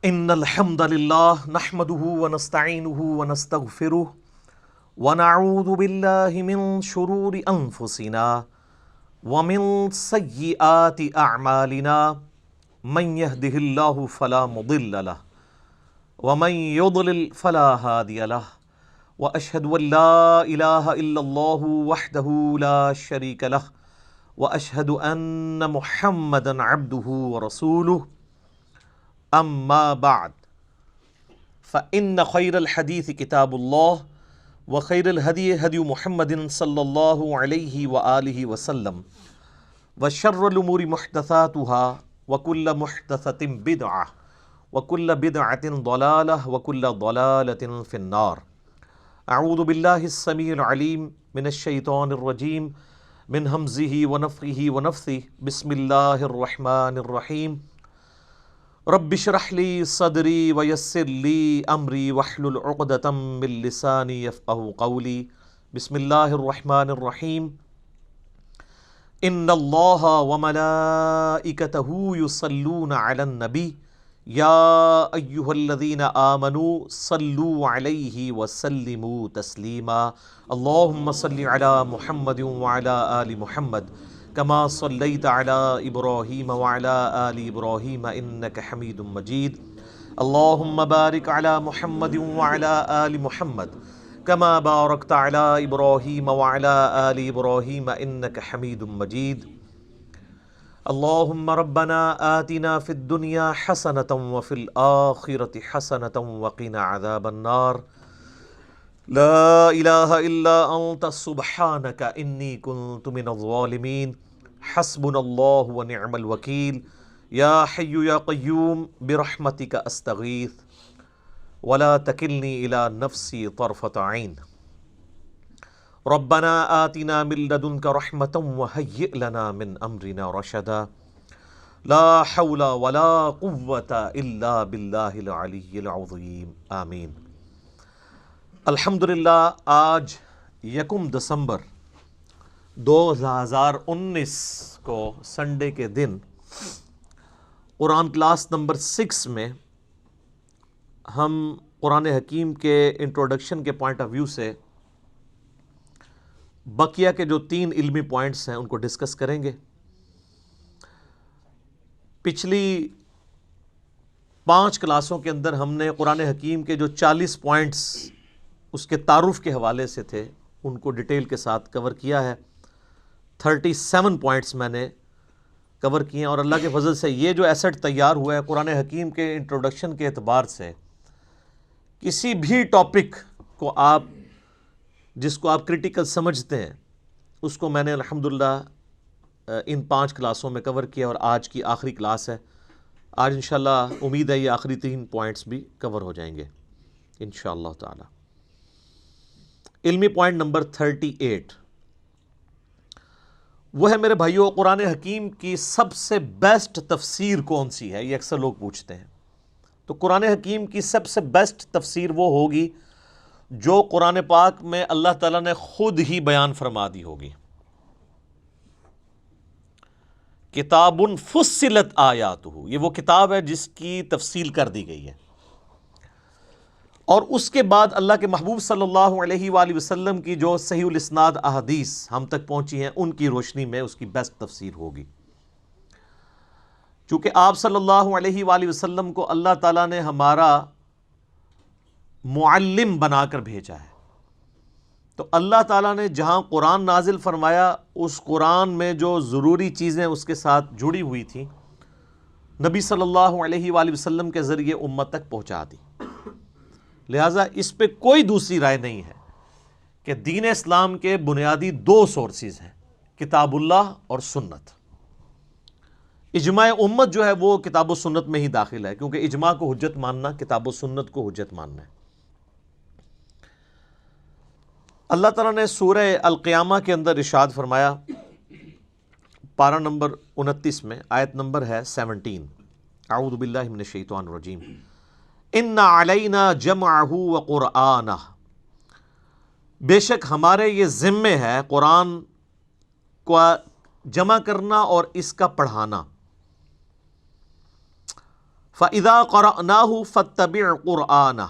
ان الحمد لله نحمده ونستعينه ونستغفره ونعوذ بالله من شرور انفسنا ومن سيئات اعمالنا من يهده الله فلا مضل له ومن يضلل فلا هادي له واشهد ان لا اله الا الله وحده لا شريك له واشهد ان محمدا عبده ورسوله اما بعد فان خير الحديث كتاب الله وخير الهدي هدي محمد صلى الله عليه واله وسلم وشر الامور محدثاتها وكل محدثة بدعة وكل بدعة ضلالة وكل ضلالة في النار. اعوذ بالله السميع العليم من الشيطان الرجيم من همزه ونفخه ونفثه. بسم الله الرحمن الرحيم. رب اشرح لي صدري ويسر لي امري واحلل عقدة من لساني يفقهوا قولي. بسم الله الرحمن الرحيم. ان الله وملائكته يصلون على النبي يا ايها الذين آمنوا صلوا عليه وسلموا تسليما. اللهم صل على محمد وعلى آل محمد كما صليت على إبراهيم وعلى آل إبراهيم إنك حميد مجيد. اللهم بارك على محمد وعلى آل محمد كما باركت على إبراهيم وعلى آل إبراهيم إنك حميد مجيد. اللهم ربنا آتنا في الدنيا حسنة وفي الآخرة حسنة وقنا عذاب النار. لا إله إلا أنت سبحانك إني كنت من الظالمين. حسبنا الله ونعم الوكيل. يا حي يا قيوم برحمتك أستغيث ولا تكلني إلى نفسي طرفة عين. ربنا آتنا من لدنك رحمة وهيئ لنا من أمرنا رشدا. لا حول ولا قوة إلا بالله العلي العظيم. آمین. الحمدللہ آج 1 دسمبر 2019 کو سنڈے کے دن قرآن کلاس نمبر 6 میں ہم قرآن حکیم کے انٹروڈکشن کے پوائنٹ آف ویو سے بقیہ کے جو 3 علمی پوائنٹس ہیں ان کو ڈسکس کریں گے. پچھلی 5 کلاسوں کے اندر ہم نے قرآن حکیم کے جو 40 پوائنٹس اس کے تعارف کے حوالے سے تھے ان کو ڈیٹیل کے ساتھ کور کیا ہے. 37 پوائنٹس میں نے کور کیے ہیں اور اللہ کے فضل سے یہ جو ایسٹ تیار ہوا ہے قرآن حکیم کے انٹروڈکشن کے اعتبار سے کسی بھی ٹاپک کو آپ جس کو آپ کریٹیکل سمجھتے ہیں اس کو میں نے الحمدللہ ان 5 کلاسوں میں کور کیا اور آج کی آخری کلاس ہے. آج انشاءاللہ امید ہے یہ آخری 3 پوائنٹس بھی کور ہو جائیں گے انشاءاللہ تعالی. علمی پوائنٹ نمبر 38 وہ ہے میرے بھائیوں قرآن حکیم کی سب سے بیسٹ تفسیر کون سی ہے. یہ اکثر لوگ پوچھتے ہیں. تو قرآن حکیم کی سب سے بیسٹ تفسیر وہ ہوگی جو قرآن پاک میں اللہ تعالیٰ نے خود ہی بیان فرما دی ہوگی. کتاب فصلت آیاتہ، یہ وہ کتاب ہے جس کی تفصیل کر دی گئی ہے. اور اس کے بعد اللہ کے محبوب صلی اللہ علیہ وآلہ وسلم کی جو صحیح الاسناد احادیث ہم تک پہنچی ہیں ان کی روشنی میں اس کی بیسٹ تفسیر ہوگی. چونکہ آپ صلی اللہ علیہ وآلہ وسلم کو اللہ تعالیٰ نے ہمارا معلم بنا کر بھیجا ہے. تو اللہ تعالیٰ نے جہاں قرآن نازل فرمایا اس قرآن میں جو ضروری چیزیں اس کے ساتھ جڑی ہوئی تھیں نبی صلی اللہ علیہ وآلہ وسلم کے ذریعے امت تک پہنچا دی. لہٰذا اس پہ کوئی دوسری رائے نہیں ہے کہ دین اسلام کے بنیادی 2 سورسز ہیں، کتاب اللہ اور سنت. اجماع امت جو ہے وہ کتاب و سنت میں ہی داخل ہے کیونکہ اجماع کو حجت ماننا کتاب و سنت کو حجت ماننا ہے. اللہ تعالیٰ نے سورہ القیامہ کے اندر ارشاد فرمایا پارہ نمبر 29 میں آیت نمبر ہے 17. اعوذ باللہ من الشیطان الرجیم. ان علینا جمعہ وقرآنہ، بے شک ہمارے یہ ذمے ہے قرآن کو جمع کرنا اور اس کا پڑھانا. فَإِذَا قَرَأْنَاهُ فَاتَّبِعْ قُرْآنَهُ،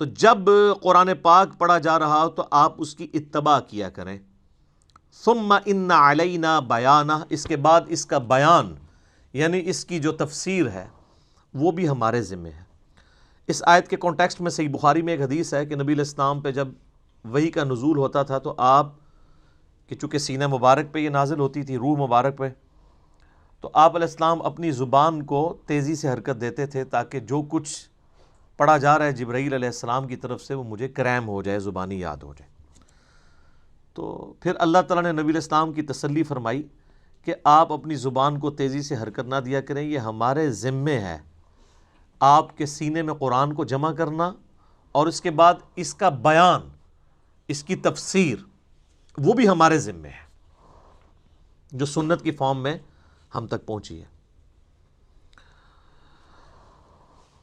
تو جب قرآن پاک پڑھا جا رہا ہو تو آپ اس کی اتباع کیا کریں. ثُمَّ إِنَّ عَلَيْنَا بَيَانَهُ، اس کے بعد اس کا بیان یعنی اس کی جو تفسیر ہے وہ بھی ہمارے ذمہ ہے. اس آیت کے کانٹیکسٹ میں صحیح بخاری میں ایک حدیث ہے کہ نبی علیہ السلام پہ جب وحی کا نزول ہوتا تھا تو آپ کہ چونکہ سینہ مبارک پہ یہ نازل ہوتی تھی، روح مبارک پہ، تو آپ علیہ السلام اپنی زبان کو تیزی سے حرکت دیتے تھے تاکہ جو کچھ پڑھا جا رہا ہے جبرائیل علیہ السلام کی طرف سے وہ مجھے کریم ہو جائے، زبانی یاد ہو جائے. تو پھر اللہ تعالیٰ نے نبی علیہ السلام کی تسلی فرمائی کہ آپ اپنی زبان کو تیزی سے حرکت نہ دیا کریں، یہ ہمارے ذمے ہے آپ کے سینے میں قرآن کو جمع کرنا اور اس کے بعد اس کا بیان، اس کی تفسیر وہ بھی ہمارے ذمے ہے جو سنت کی فارم میں ہم تک پہنچی ہے.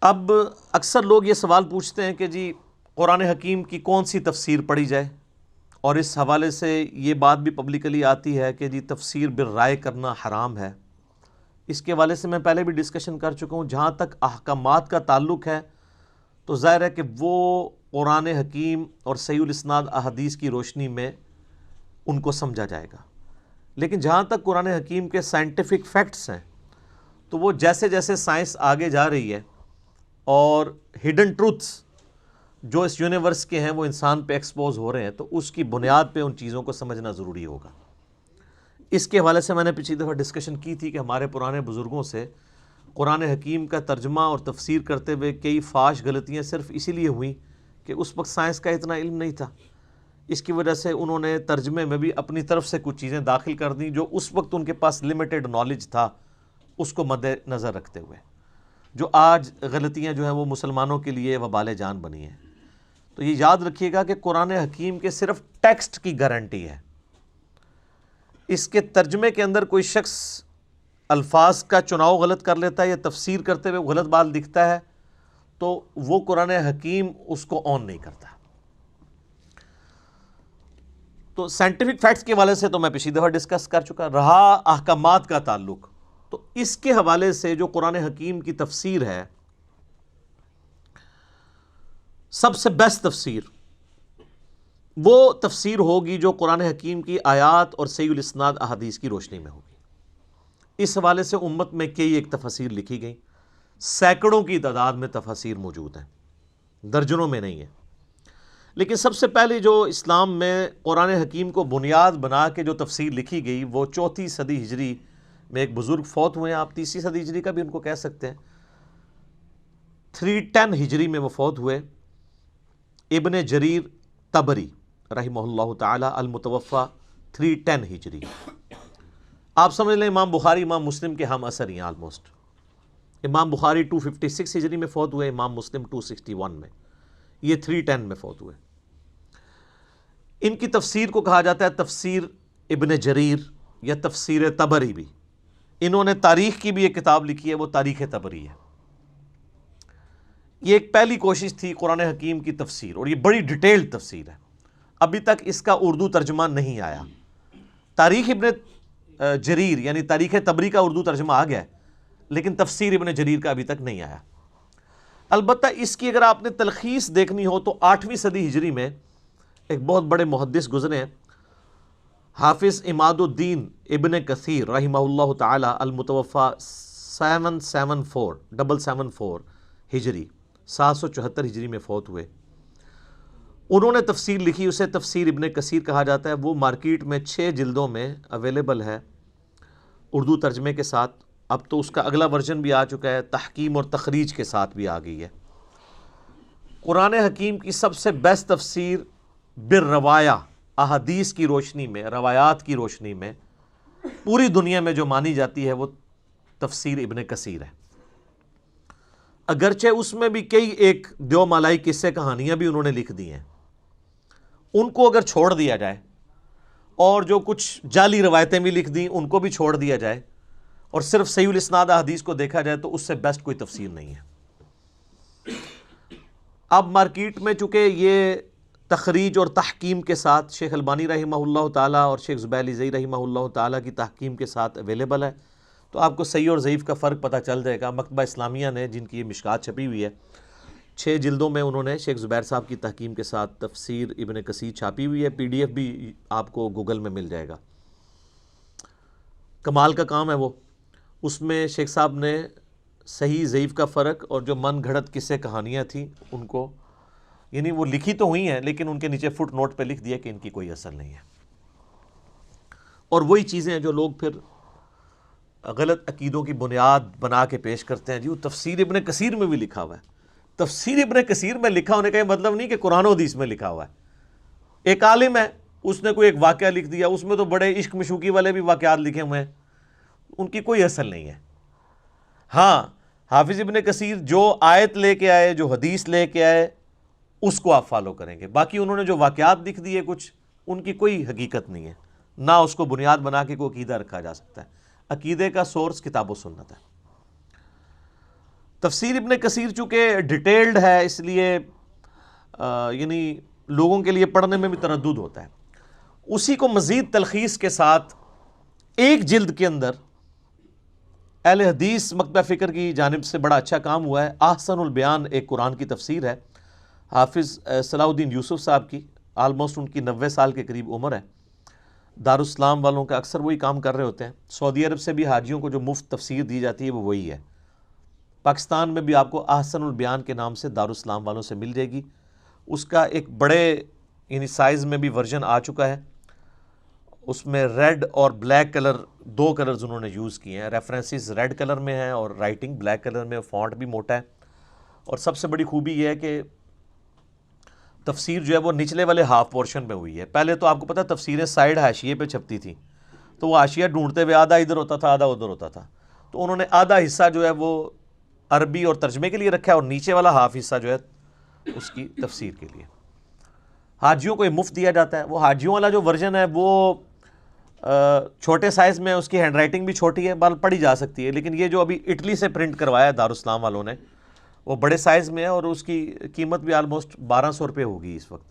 اب اکثر لوگ یہ سوال پوچھتے ہیں کہ جی قرآن حکیم کی کون سی تفسیر پڑھی جائے، اور اس حوالے سے یہ بات بھی پبلکلی آتی ہے کہ جی تفسیر بالرائے کرنا حرام ہے. اس کے حوالے سے میں پہلے بھی ڈسکشن کر چکا ہوں. جہاں تک احکامات کا تعلق ہے تو ظاہر ہے کہ وہ قرآن حکیم اور صحیح الاسناد احادیث کی روشنی میں ان کو سمجھا جائے گا. لیکن جہاں تک قرآن حکیم کے سائنٹیفک فیکٹس ہیں تو وہ جیسے جیسے سائنس آگے جا رہی ہے اور ہڈن ٹروتھس جو اس یونیورس کے ہیں وہ انسان پہ ایکسپوز ہو رہے ہیں تو اس کی بنیاد پہ ان چیزوں کو سمجھنا ضروری ہوگا. اس کے حوالے سے میں نے پچھلی دفعہ ڈسکشن کی تھی کہ ہمارے پرانے بزرگوں سے قرآن حکیم کا ترجمہ اور تفسیر کرتے ہوئے کئی فاش غلطیاں صرف اسی لیے ہوئیں کہ اس وقت سائنس کا اتنا علم نہیں تھا. اس کی وجہ سے انہوں نے ترجمے میں بھی اپنی طرف سے کچھ چیزیں داخل کر دیں جو اس وقت ان کے پاس لمیٹڈ نالج تھا، اس کو مد نظر رکھتے ہوئے، جو آج غلطیاں جو ہیں وہ مسلمانوں کے لیے وبال جان بنی ہیں. تو یہ یاد رکھیے گا کہ قرآن حکیم کے صرف ٹیکسٹ کی گارنٹی ہے. اس کے ترجمے کے اندر کوئی شخص الفاظ کا چناؤ غلط کر لیتا ہے یا تفسیر کرتے ہوئے غلط بات لکھتا ہے تو وہ قرآن حکیم اس کو آن نہیں کرتا. تو سائنٹیفک فیکٹس کے حوالے سے تو میں پچھلی دفعہ ڈسکس کر چکا. رہا احکامات کا تعلق، تو اس کے حوالے سے جو قرآن حکیم کی تفسیر ہے، سب سے بیسٹ تفسیر وہ تفسیر ہوگی جو قرآن حکیم کی آیات اور صحیح الاسناد احادیث کی روشنی میں ہوگی. اس حوالے سے امت میں کئی ایک تفاسیر لکھی گئیں، سینکڑوں کی تعداد میں تفاسیر موجود ہیں، درجنوں میں نہیں ہے. لیکن سب سے پہلے جو اسلام میں قرآن حکیم کو بنیاد بنا کے جو تفسیر لکھی گئی وہ 4 صدی ہجری میں ایک بزرگ فوت ہوئے ہیں. آپ 3 صدی ہجری کا بھی ان کو کہہ سکتے ہیں. 310 ہجری میں وہ فوت ہوئے. ابن جریر طبری رحمہ اللہ تعالی، المتوفی 310 ہجری. آپ سمجھ لیں امام بخاری امام مسلم کے ہم اثر ہیں آلموسٹ. امام بخاری 256 ہجری میں فوت ہوئے، امام مسلم 261 میں، یہ 310 میں فوت ہوئے. ان کی تفسیر کو کہا جاتا ہے تفسیر ابن جریر یا تفسیر طبری بھی. انہوں نے تاریخ کی بھی ایک کتاب لکھی ہے، وہ تاریخ طبری ہے. یہ ایک پہلی کوشش تھی قرآن حکیم کی تفسیر، اور یہ بڑی ڈیٹیلڈ تفسیر ہے. ابھی تک اس کا اردو ترجمہ نہیں آیا. تاریخ ابن جریر یعنی تاریخ طبری کا اردو ترجمہ آ گیا ہے، لیکن تفسیر ابن جریر کا ابھی تک نہیں آیا. البتہ اس کی اگر آپ نے تلخیص دیکھنی ہو تو 8ویں صدی ہجری میں ایک بہت بڑے محدث گزرے ہیں، حافظ عماد الدین ابن کثیر رحمہ اللہ تعالی، المتوفی 774 ہجری، 774 ہجری میں فوت ہوئے. انہوں نے تفسیر لکھی، اسے تفسیر ابن کثیر کہا جاتا ہے. وہ مارکیٹ میں 6 جلدوں میں اویلیبل ہے اردو ترجمے کے ساتھ. اب تو اس کا اگلا ورژن بھی آ چکا ہے، تحکیم اور تخریج کے ساتھ بھی آ گئی ہے. قرآن حکیم کی سب سے بیسٹ تفسیر بالروایا، احادیث کی روشنی میں، روایات کی روشنی میں پوری دنیا میں جو مانی جاتی ہے وہ تفسیر ابن کثیر ہے. اگرچہ اس میں بھی کئی ایک دیو مالائی قصے کہانیاں بھی انہوں نے لکھ دی ہیں، ان کو اگر چھوڑ دیا جائے اور جو کچھ جعلی روایتیں بھی لکھ دیں ان کو بھی چھوڑ دیا جائے اور صرف صحیح الاسناد احادیث کو دیکھا جائے تو اس سے بیسٹ کوئی تفسیر نہیں ہے. اب مارکیٹ میں چونکہ یہ تخریج اور تحکیم کے ساتھ شیخ البانی رحمہ اللہ تعالیٰ اور شیخ زبیر علی زئی رحمہ اللہ تعالیٰ کی تحکیم کے ساتھ اویلیبل ہے، تو آپ کو صحیح اور ضعیف کا فرق پتہ چل جائے گا۔ مکتبہ اسلامیہ نے، جن کی یہ مشکات چھپی ہوئی ہے، 6 جلدوں میں انہوں نے شیخ زبیر صاحب کی تحکیم کے ساتھ تفسیر ابن کثیر چھاپی ہوئی ہے، PDF بھی آپ کو گوگل میں مل جائے گا۔ کمال کا کام ہے وہ۔ اس میں شیخ صاحب نے صحیح ضعیف کا فرق اور جو من گھڑت قصے کہانیاں تھیں ان کو، یعنی وہ لکھی تو ہوئی ہیں لیکن ان کے نیچے فٹ نوٹ پہ لکھ دیا کہ ان کی کوئی اصل نہیں ہے۔ اور وہی چیزیں ہیں جو لوگ پھر غلط عقیدوں کی بنیاد بنا کے پیش کرتے ہیں۔ جی وہ تفسیر ابن کثیر میں بھی لکھا ہوا ہے۔ تفسیر ابن کثیر میں لکھا ہونے کا یہ مطلب نہیں کہ قرآن و حدیث میں لکھا ہوا ہے۔ ایک عالم ہے، اس نے کوئی ایک واقعہ لکھ دیا، اس میں تو بڑے عشق مشوقی والے بھی واقعات لکھے ہوئے ہیں، ان کی کوئی اصل نہیں ہے۔ ہاں، حافظ ابن کثیر جو آیت لے کے آئے، جو حدیث لے کے آئے، اس کو آپ فالو کریں گے۔ باقی انہوں نے جو واقعات لکھ دیے کچھ، ان کی کوئی حقیقت نہیں ہے، نہ اس کو بنیاد بنا کے کوئی عقیدہ رکھا جا سکتا ہے۔ عقیدے کا سورس کتاب و سنت ہے۔ تفسیر ابن کثیر چونکہ ڈیٹیلڈ ہے، اس لیے یعنی لوگوں کے لیے پڑھنے میں بھی تردد ہوتا ہے۔ اسی کو مزید تلخیص کے ساتھ ایک جلد کے اندر اہل حدیث مکتبہ فکر کی جانب سے بڑا اچھا کام ہوا ہے۔ احسن البیان ایک قرآن کی تفسیر ہے، حافظ صلاح الدین یوسف صاحب کی، آلموسٹ ان کی 90 سال کے قریب عمر ہے۔ دارالاسلام والوں کا اکثر وہی کام کر رہے ہوتے ہیں۔ سعودی عرب سے بھی حاجیوں کو جو مفت تفسیر دی جاتی ہے وہ وہی ہے۔ پاکستان میں بھی آپ کو احسن البیان کے نام سے دارالاسلام والوں سے مل جائے گی۔ اس کا ایک بڑے یعنی سائز میں بھی ورژن آ چکا ہے۔ اس میں ریڈ اور بلیک کلر، 2 کلرز انہوں نے یوز کیے ہیں۔ ریفرنسز ریڈ کلر میں ہیں اور رائٹنگ بلیک کلر میں، فونٹ بھی موٹا ہے۔ اور سب سے بڑی خوبی یہ ہے کہ تفسیر جو ہے وہ نچلے والے ہاف پورشن میں ہوئی ہے۔ پہلے تو آپ کو پتہ تفسیریں سائیڈ حاشیے پہ چھپتی تھیں، تو وہ حاشیہ ڈھونڈتے ہوئے آدھا ادھر ہوتا تھا، آدھا ادھر ہوتا تھا، تو انہوں نے آدھا حصہ جو ہے وہ عربی اور ترجمے کے لیے رکھا ہے اور نیچے والا ہاف حصہ جو ہے اس کی تفسیر کے لیے۔ حاجیوں کو یہ مفت دیا جاتا ہے۔ وہ حاجیوں والا جو ورژن ہے وہ چھوٹے سائز میں، اس کی ہینڈ رائٹنگ بھی چھوٹی ہے، بال پڑھی جا سکتی ہے، لیکن یہ جو ابھی اٹلی سے پرنٹ کروایا ہے دارالاسلام والوں نے، وہ بڑے سائز میں ہے اور اس کی قیمت بھی آلموسٹ 1200 روپے ہوگی اس وقت،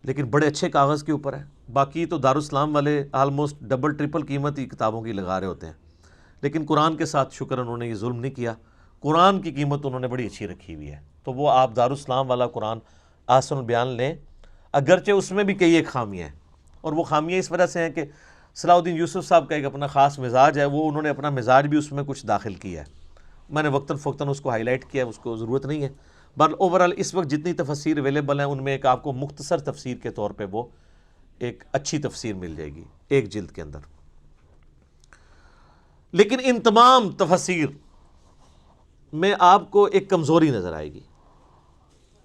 لیکن بڑے اچھے کاغذ کے اوپر ہے۔ باقی تو دارالاسلام والے آلموسٹ ڈبل ٹرپل قیمت ہی کتابوں کی لگا رہے ہوتے ہیں، لیکن قرآن کے ساتھ شکر انہوں نے یہ ظلم نہیں کیا، قرآن کی قیمت انہوں نے بڑی اچھی رکھی ہوئی ہے۔ تو وہ آپ دارالاسلام والا قرآن احسن البیان لیں، اگرچہ اس میں بھی کئی ایک خامیاں ہیں، اور وہ خامیاں اس وجہ سے ہیں کہ صلاح الدین یوسف صاحب کا ایک اپنا خاص مزاج ہے، وہ انہوں نے اپنا مزاج بھی اس میں کچھ داخل کیا ہے۔ میں نے وقتاً فوقتاً اس کو ہائی لائٹ کیا ہے، اس کو ضرورت نہیں ہے، بٹ اوورآل اس وقت جتنی تفسیر اویلیبل ہیں ان میں ایک آپ کو مختصر تفسیر کے طور پہ وہ ایک اچھی تفسیر مل جائے گی ایک جلد کے اندر۔ لیکن ان تمام تفسیر میں آپ کو ایک کمزوری نظر آئے گی،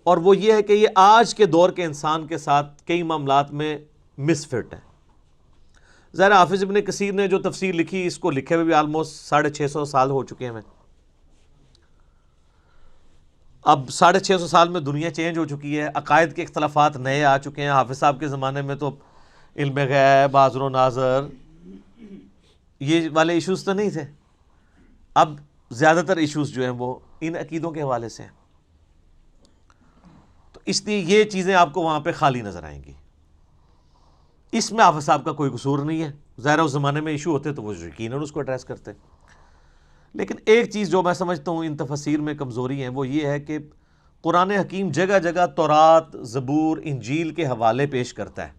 اور وہ یہ ہے کہ یہ آج کے دور کے انسان کے ساتھ کئی معاملات میں مس فٹ ہے۔ ظاہر حافظ ابن کثیر نے جو تفسیر لکھی، اس کو لکھے ہوئے بھی آلموسٹ 650 سال ہو چکے ہیں۔ اب 650 سال میں دنیا چینج ہو چکی ہے، عقائد کے اختلافات نئے آ چکے ہیں۔ حافظ صاحب کے زمانے میں تو علم غیب، حاضر و ناظر، یہ والے ایشوز تو نہیں تھے۔ اب زیادہ تر ایشوز جو ہیں وہ ان عقیدوں کے حوالے سے ہیں، تو اس لیے یہ چیزیں آپ کو وہاں پہ خالی نظر آئیں گی۔ اس میں حافظ صاحب کا کوئی قصور نہیں ہے، ظاہر اس زمانے میں ایشو ہوتے تو وہ یقیناً اس کو ایڈریس کرتے۔ لیکن ایک چیز جو میں سمجھتا ہوں ان تفسیر میں کمزوری ہیں، وہ یہ ہے کہ قرآن حکیم جگہ جگہ تورات، زبور، انجیل کے حوالے پیش کرتا ہے۔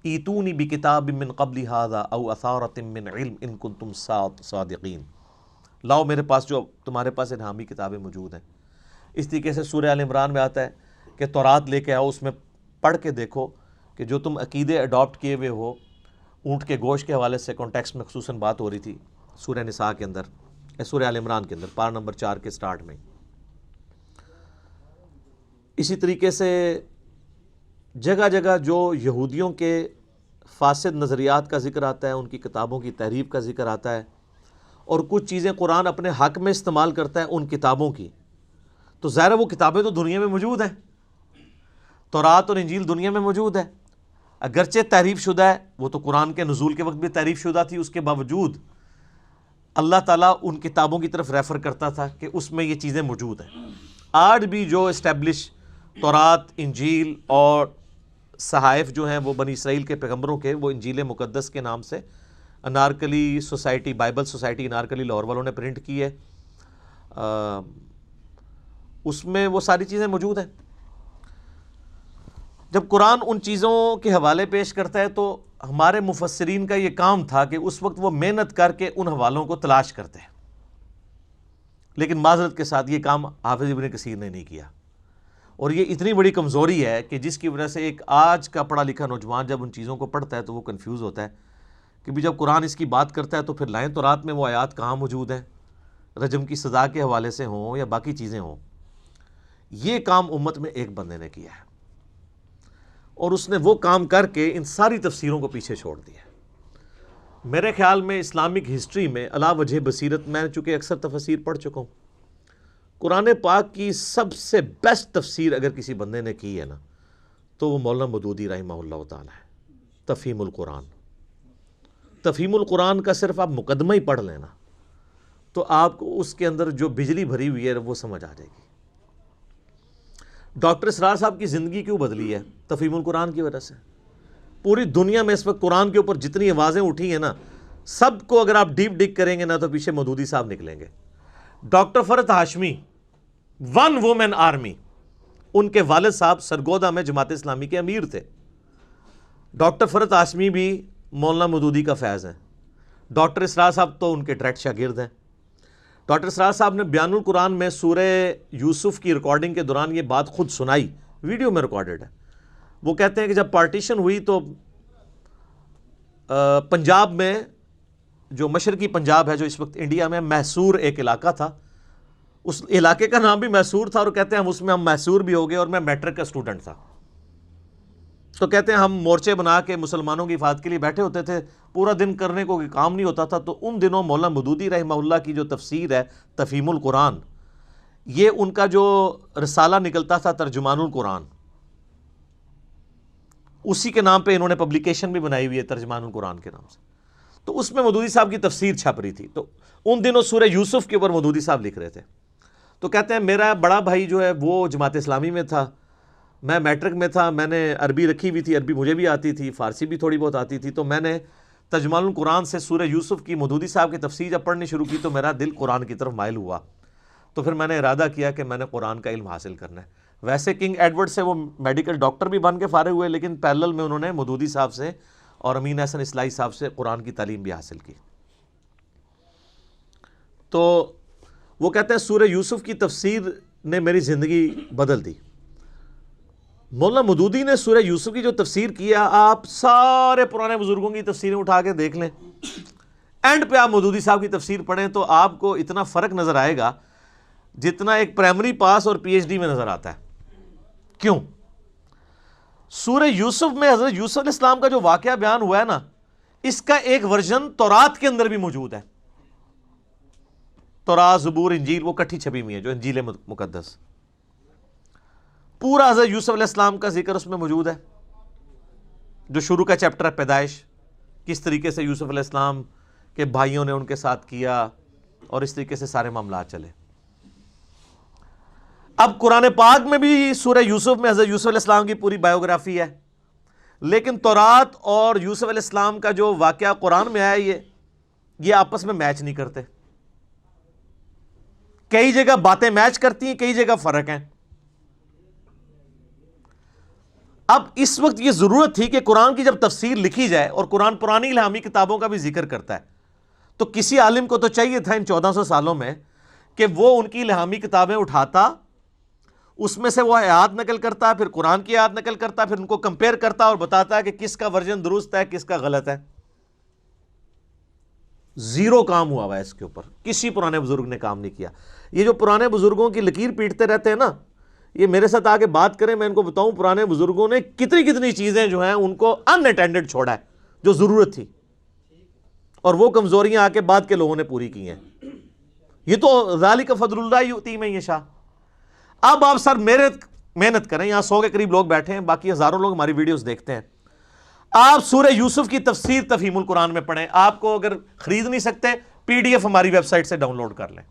ایتونی بکتاب من قبل ھذا او اثارۃ من علم ان کنتم صادقین، لاؤ میرے پاس جو تمہارے پاس الہامی کتابیں موجود ہیں۔ اس طریقے سے سورہ آل عمران میں آتا ہے کہ تورات لے کے آؤ، اس میں پڑھ کے دیکھو کہ جو تم عقیدے اڈاپٹ کیے ہوئے ہو، اونٹ کے گوشت کے حوالے سے کانٹیکسٹ میں خصوصاً بات ہو رہی تھی سورہ نساء کے اندر، سورہ آل عمران کے اندر، پارہ نمبر 4 کے سٹارٹ میں۔ اسی طریقے سے جگہ جگہ جو یہودیوں کے فاسد نظریات کا ذکر آتا ہے، ان کی کتابوں کی تحریف کا ذکر آتا ہے، اور کچھ چیزیں قرآن اپنے حق میں استعمال کرتا ہے ان کتابوں کی، تو ظاہر وہ کتابیں تو دنیا میں موجود ہیں، تورات اور انجیل دنیا میں موجود ہے، اگرچہ تحریف شدہ ہے، وہ تو قرآن کے نزول کے وقت بھی تحریف شدہ تھی، اس کے باوجود اللہ تعالیٰ ان کتابوں کی طرف ریفر کرتا تھا کہ اس میں یہ چیزیں موجود ہیں۔ آج بھی جو اسٹیبلش تورات، انجیل اور صحائف جو ہیں وہ بنی اسرائیل کے پیغمبروں کے، وہ انجیل مقدس کے نام سے Anarkali society, Bible society Anarkali Lahore والوں نے پرنٹ کی ہے، اس میں وہ ساری چیزیں موجود ہیں۔ جب قرآن ان چیزوں کے حوالے پیش کرتا ہے تو ہمارے مفسرین کا یہ کام تھا کہ اس وقت وہ محنت کر کے ان حوالوں کو تلاش کرتے ہیں، لیکن معذرت کے ساتھ یہ کام حافظ ابن کثیر نے نہیں کیا، اور یہ اتنی بڑی کمزوری ہے کہ جس کی وجہ سے ایک آج کا پڑھا لکھا نوجوان جب ان چیزوں کو پڑھتا ہے تو وہ کنفیوز ہوتا ہے کہ بھی جب قرآن اس کی بات کرتا ہے تو پھر لائن تورات میں وہ آیات کہاں موجود ہیں، رجم کی سزا کے حوالے سے ہوں یا باقی چیزیں ہوں۔ یہ کام امت میں ایک بندے نے کیا ہے، اور اس نے وہ کام کر کے ان ساری تفسیروں کو پیچھے چھوڑ دیا۔ میرے خیال میں اسلامک ہسٹری میں علا وجہ بصیرت، میں چونکہ اکثر تفسیر پڑھ چکا ہوں، قرآن پاک کی سب سے بیسٹ تفسیر اگر کسی بندے نے کی ہے نا تو وہ مولانا مودودی رحمہ اللہ تعالی ہے۔ تفہیم القرآن، تفہیم القرآن کا صرف آپ مقدمہ ہی پڑھ لینا تو آپ کو اس کے اندر جو بجلی بھری ہوئی ہے وہ سمجھ آ جائے گی۔ ڈاکٹر اسرار صاحب کی زندگی کیوں بدلی ہے؟ تفہیم القرآن کی وجہ سے۔ پوری دنیا میں اس وقت قرآن کے اوپر جتنی آوازیں اٹھی ہیں نا، سب کو اگر آپ ڈیپ ڈگ کریں گے نا تو پیچھے مودودی صاحب نکلیں گے۔ ڈاکٹر فرحت ہاشمی، ون وومن آرمی، ان کے والد صاحب سرگودا میں جماعت اسلامی کے امیر تھے۔ ڈاکٹر فرحت ہاشمی بھی مولانا مودودی کا فیض ہیں۔ ڈاکٹر اسرار صاحب تو ان کے ڈائریکٹ شاگرد ہیں۔ ڈاکٹر اسرار صاحب نے بیان القرآن میں سورہ یوسف کی ریکارڈنگ کے دوران یہ بات خود سنائی، ویڈیو میں ریکارڈڈ ہے۔ وہ کہتے ہیں کہ جب پارٹیشن ہوئی تو پنجاب میں، جو مشرقی پنجاب ہے جو اس وقت انڈیا میں، محصور ایک علاقہ تھا، اس علاقے کا نام بھی محصور تھا، اور کہتے ہیں اس میں ہم محصور بھی ہو گئے، اور میں میٹرک کا سٹوڈنٹ تھا۔ تو کہتے ہیں ہم مورچے بنا کے مسلمانوں کی حفاظت کے لیے بیٹھے ہوتے تھے، پورا دن کرنے کو کام نہیں ہوتا تھا۔ تو ان دنوں مولانا مودودی رحمہ اللہ کی جو تفسیر ہے تفہیم القرآن، یہ ان کا جو رسالہ نکلتا تھا ترجمان القرآن، اسی کے نام پہ انہوں نے پبلیکیشن بھی بنائی ہوئی ہے ترجمان القرآن کے نام سے۔ تو اس میں مودودی صاحب کی تفسیر چھپ رہی تھی، تو ان دنوں سورہ یوسف کے اوپر مودودی صاحب لکھ رہے تھے۔ تو کہتے ہیں میرا بڑا بھائی جو ہے وہ جماعت اسلامی میں تھا، میں میٹرک میں تھا، میں نے عربی رکھی ہوئی تھی، عربی مجھے بھی آتی تھی، فارسی بھی تھوڑی بہت آتی تھی، تو میں نے ترجمان القرآن سے سورہ یوسف کی مودودی صاحب کی تفسیر جب پڑھنی شروع کی تو میرا دل قرآن کی طرف مائل ہوا، تو پھر میں نے ارادہ کیا کہ میں نے قرآن کا علم حاصل کرنا ہے۔ ویسے کنگ ایڈورڈ سے وہ میڈیکل ڈاکٹر بھی بن کے فارغ ہوئے، لیکن پیرلل میں انہوں نے مودودی صاحب سے اور امین احسن اصلاحی صاحب سے قرآن کی تعلیم بھی حاصل کی۔ تو وہ کہتے ہیں سورہ یوسف کی تفسیر نے میری زندگی بدل دی۔ مولانا مودودی نے سورہ یوسف کی جو تفسیر کیا، آپ سارے پرانے بزرگوں کی تفسیریں اٹھا کے دیکھ لیں، اینڈ پہ آپ مودودی صاحب کی تفسیر پڑھیں تو آپ کو اتنا فرق نظر آئے گا جتنا ایک پرائمری پاس اور پی ایچ ڈی میں نظر آتا ہے۔ کیوں؟ سورہ یوسف میں حضرت یوسف علیہ السلام کا جو واقعہ بیان ہوا ہے نا، اس کا ایک ورژن تورات کے اندر بھی موجود ہے۔ تورات، زبور، انجیل وہ کٹھی چھپی ہوئی ہے، جو انجیل مقدس، پورا حضرت یوسف علیہ السلام کا ذکر اس میں موجود ہے۔ جو شروع کا چیپٹر ہے پیدائش، کس طریقے سے یوسف علیہ السلام کے بھائیوں نے ان کے ساتھ کیا، اور اس طریقے سے سارے معاملات چلے۔ اب قرآن پاک میں بھی سورہ یوسف میں حضرت یوسف علیہ السلام کی پوری بایوگرافی ہے، لیکن تورات اور یوسف علیہ السلام کا جو واقعہ قرآن میں آیا یہ آپس میں میچ نہیں کرتے۔ کئی جگہ باتیں میچ کرتی ہیں، کئی جگہ فرق ہیں۔ اب اس وقت یہ ضرورت تھی کہ قرآن کی جب تفسیر لکھی جائے، اور قرآن پرانی الہامی کتابوں کا بھی ذکر کرتا ہے، تو کسی عالم کو تو چاہیے تھا ان 1400 سالوں میں کہ وہ ان کی الہامی کتابیں اٹھاتا، اس میں سے وہ آیات نقل کرتا، پھر قرآن کی آیات نقل کرتا، پھر ان کو کمپیئر کرتا اور بتاتا ہے کہ کس کا ورژن درست ہے کس کا غلط ہے۔ زیرو کام ہوا ہوا ہے اس کے اوپر، کسی پرانے بزرگ نے کام نہیں کیا۔ یہ جو پرانے بزرگوں کی لکیر پیٹتے رہتے ہیں نا، یہ میرے ساتھ آگے بات کریں، میں ان کو بتاؤں پرانے بزرگوں نے کتنی چیزیں جو ہیں ان کو ان اٹینڈڈ چھوڑا ہے جو ضرورت تھی، اور وہ کمزوریاں آ کے بعد کے لوگوں نے پوری کی ہیں۔ یہ تو ذالک فضل اللہ یؤتی من یشاء۔ اب آپ سر محنت کریں، یہاں 100 کے قریب لوگ بیٹھے ہیں، باقی ہزاروں لوگ ہماری ویڈیوز دیکھتے ہیں۔ آپ سورہ یوسف کی تفسیر تفہیم القرآن میں پڑھیں، آپ کو اگر خرید نہیں سکتے پی ڈی ایف ہماری ویب سائٹ سے ڈاؤن لوڈ کر لیں،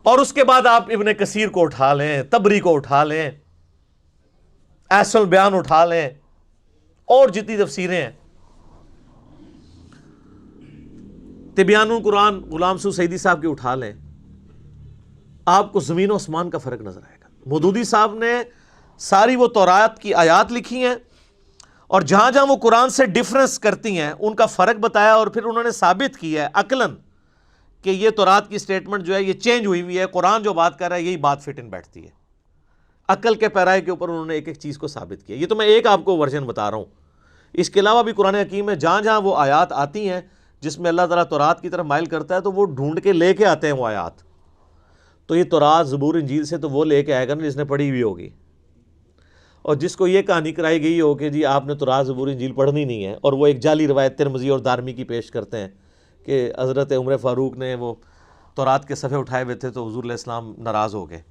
اور اس کے بعد آپ ابن کثیر کو اٹھا لیں، تبری کو اٹھا لیں، احسن البیان اٹھا لیں، اور جتنی تفسیریں ہیں۔ تبیان القرآن غلام سو سعیدی صاحب کے اٹھا لیں، آپ کو زمین و آسمان کا فرق نظر آئے گا۔ مودودی صاحب نے ساری وہ تورات کی آیات لکھی ہیں اور جہاں جہاں وہ قرآن سے ڈیفرنس کرتی ہیں ان کا فرق بتایا، اور پھر انہوں نے ثابت کیا ہے عقلاً کہ یہ تورات کی سٹیٹمنٹ جو ہے یہ چینج ہوئی ہوئی ہے، قرآن جو بات کر رہا ہے یہی بات فٹ ان بیٹھتی ہے۔ عقل کے پیرائے کے اوپر انہوں نے ایک ایک چیز کو ثابت کیا۔ یہ تو میں ایک آپ کو ورژن بتا رہا ہوں، اس کے علاوہ بھی قرآن حکیم میں جہاں جہاں وہ آیات آتی ہیں جس میں اللہ تعالیٰ تورات کی طرف مائل کرتا ہے تو وہ ڈھونڈ کے لے کے آتے ہیں وہ آیات۔ تو یہ تورات، زبور، انجیل سے تو وہ لے کے آئے گا نا جس نے پڑھی ہوئی ہوگی، اور جس کو یہ کہانی کرائی گئی ہو کہ جی آپ نے تورات، زبور، انجیل پڑھنی نہیں ہے، اور وہ ایک جعلی روایت ترمذی اور دارمی کی پیش کرتے ہیں کہ حضرت عمر فاروق نے وہ تورات کے صفحے اٹھائے ہوئے تھے تو حضور علیہ السلام ناراض ہو گئے۔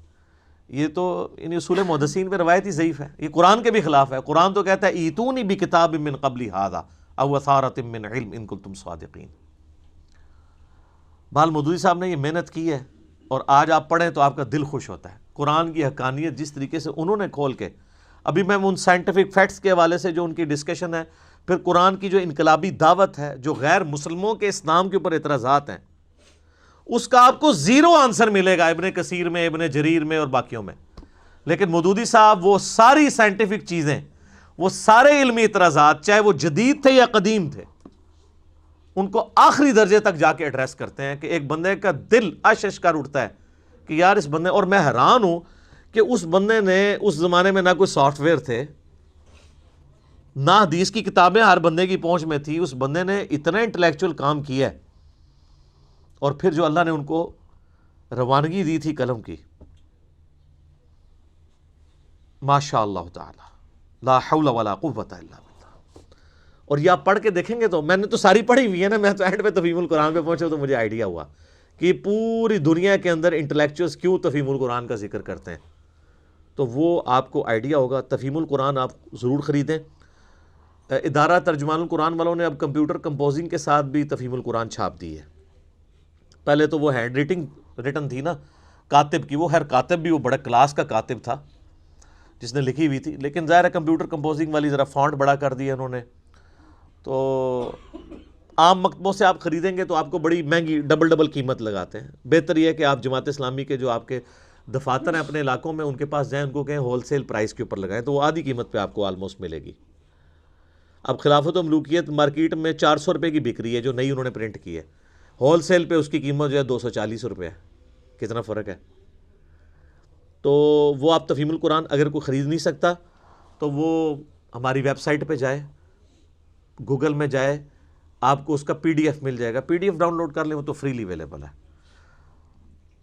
یہ تو ان اصول محدثین پہ روایت ہی ضعیف ہے، یہ قرآن کے بھی خلاف ہے۔ قرآن تو کہتا ہے ایتونی بکتاب من قبل ھذا او اثارۃ من علم ان کنتم صادقین۔ بال مودودی صاحب نے یہ محنت کی ہے اور آج آپ پڑھیں تو آپ کا دل خوش ہوتا ہے۔ قرآن کی حقانیت جس طریقے سے انہوں نے کھول کے، ابھی میں ان سائنٹیفک فیکٹس کے حوالے سے جو ان کی ڈسکشن ہے، پھر قرآن کی جو انقلابی دعوت ہے، جو غیر مسلموں کے اسلام کے اوپر اعتراضات ہیں، اس کا آپ کو زیرو آنسر ملے گا ابن کثیر میں، ابن جریر میں اور باقیوں میں۔ لیکن مودودی صاحب وہ ساری سائنٹیفک چیزیں، وہ سارے علمی اعتراضات، چاہے وہ جدید تھے یا قدیم تھے، ان کو آخری درجے تک جا کے ایڈریس کرتے ہیں کہ ایک بندے کا دل اشش کر اٹھتا ہے کہ یار اس بندے، اور میں حیران ہوں کہ اس بندے نے، اس زمانے میں نہ کوئی سافٹ ویئر تھے، نہ حدیث کی کتابیں ہر بندے کی پہنچ میں تھی، اس بندے نے اتنا انٹلیکچوئل کام کیا ہے، اور پھر جو اللہ نے ان کو روانگی دی تھی قلم کی، ماشاء اللہ تعالی لا حول ولا قوت الا باللہ۔ اور یہ آپ پڑھ کے دیکھیں گے تو، میں نے تو ساری پڑھی ہوئی ہے نا، میں تو اینڈ پہ تفہیم القرآن پہ پہنچا تو مجھے آئیڈیا ہوا کہ پوری دنیا کے اندر انٹلیکچوئلس کیوں تفہیم القرآن کا ذکر کرتے ہیں، تو وہ آپ کو آئیڈیا ہوگا۔ تفہیم القرآن آپ ضرور خریدیں۔ ادارہ ترجمان القرآن والوں نے اب کمپیوٹر کمپوزنگ کے ساتھ بھی تفہیم القرآن چھاپ دی ہے۔ پہلے تو وہ ہینڈ ریٹن تھی نا کاتب کی، وہ خیر کاتب بھی وہ بڑا کلاس کا کاتب تھا جس نے لکھی ہوئی تھی، لیکن ظاہر ہے کمپیوٹر کمپوزنگ والی ذرا فونٹ بڑا کر دیا انہوں نے، تو عام مکتبوں سے آپ خریدیں گے تو آپ کو بڑی مہنگی ڈبل قیمت لگاتے ہیں۔ بہتر یہ ہے کہ آپ جماعت اسلامی کے جو آپ کے دفاتر ہیں اپنے علاقوں میں، ان کے پاس جائیں، ان کو کہیں ہول سیل پرائس کے اوپر لگائیں، تو وہ آدھی قیمت پہ آپ کو آلموسٹ ملے گی۔ اب خلافت و ملوکیت مارکیٹ میں 400 روپے کی بک رہی ہے جو نئی انہوں نے پرنٹ کی ہے، ہول سیل پہ اس کی قیمت جو ہے 240 روپے ہے۔ کتنا فرق ہے؟ تو وہ آپ تفہیم القرآن اگر کوئی خرید نہیں سکتا تو وہ ہماری ویب سائٹ پہ جائے، گوگل میں جائے، آپ کو اس کا PDF مل جائے گا، PDF ڈاؤن لوڈ کر لیں، وہ تو فریلی اویلیبل ہے۔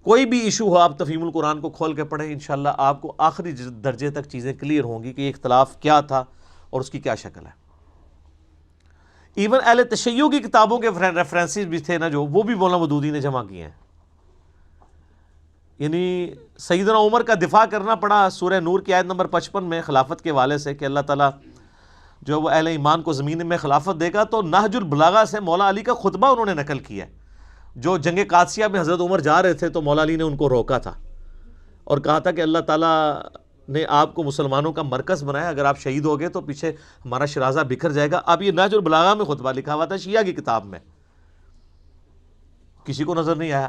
کوئی بھی ایشو ہو آپ تفہیم القرآن کو کھول کے پڑھیں، انشاءاللہ آپ کو آخری درجے تک چیزیں کلیئر ہوں گی کہ یہ اختلاف کیا تھا اور اس کی کیا شکل ہے۔ ایون اہل تشیع کی کتابوں کے ریفرنسز بھی تھے نا جو، وہ بھی مولانا مودودی نے جمع کیے ہیں۔ یعنی سیدنا عمر کا دفاع کرنا پڑا سورہ نور کی آیت نمبر 55 میں خلافت کے حوالے سے کہ اللہ تعالیٰ جو وہ اہل ایمان کو زمین میں خلافت دے گا، تو نہج البلاغہ سے مولا علی کا خطبہ انہوں نے نقل کیا ہے۔ جو جنگ قادسیہ میں حضرت عمر جا رہے تھے تو مولا علی نے ان کو روکا تھا اور کہا تھا کہ اللہ تعالیٰ نے آپ کو مسلمانوں کا مرکز بنایا، اگر آپ شہید ہو گئے تو پیچھے ہمارا شرازہ بکھر جائے گا۔ اب یہ نہج البلاغہ میں خطبہ لکھا ہوا تھا شیعہ کی کتاب میں، کسی کو نظر نہیں آیا،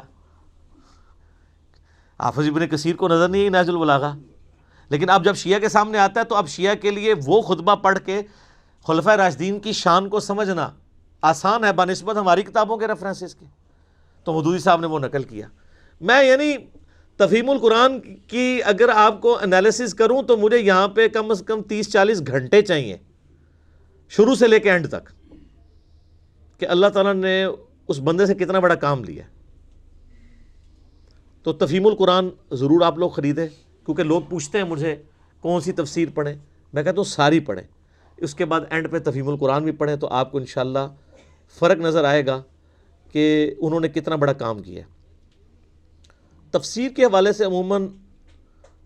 حافظ ابن کثیر کو نظر نہیں آئی نہج البلاغہ، لیکن اب جب شیعہ کے سامنے آتا ہے تو اب شیعہ کے لیے وہ خطبہ پڑھ کے خلفائے راشدین کی شان کو سمجھنا آسان ہے بنسبت ہماری کتابوں کے ریفرنسز کے، تو مودودی صاحب نے وہ نقل کیا۔ میں یعنی تفہیم القرآن کی اگر آپ کو انالیسس کروں تو مجھے یہاں پہ کم از کم 30-40 گھنٹے چاہیے شروع سے لے کے اینڈ تک، کہ اللہ تعالیٰ نے اس بندے سے کتنا بڑا کام لیا۔ تو تفہیم القرآن ضرور آپ لوگ خریدیں، کیونکہ لوگ پوچھتے ہیں مجھے کون سی تفسیر پڑھیں، میں کہتا ہوں ساری پڑھیں، اس کے بعد اینڈ پہ تفہیم القرآن بھی پڑھیں تو آپ کو انشاءاللہ فرق نظر آئے گا کہ انہوں نے کتنا بڑا کام کیا۔ تفسیر کے حوالے سے عموماً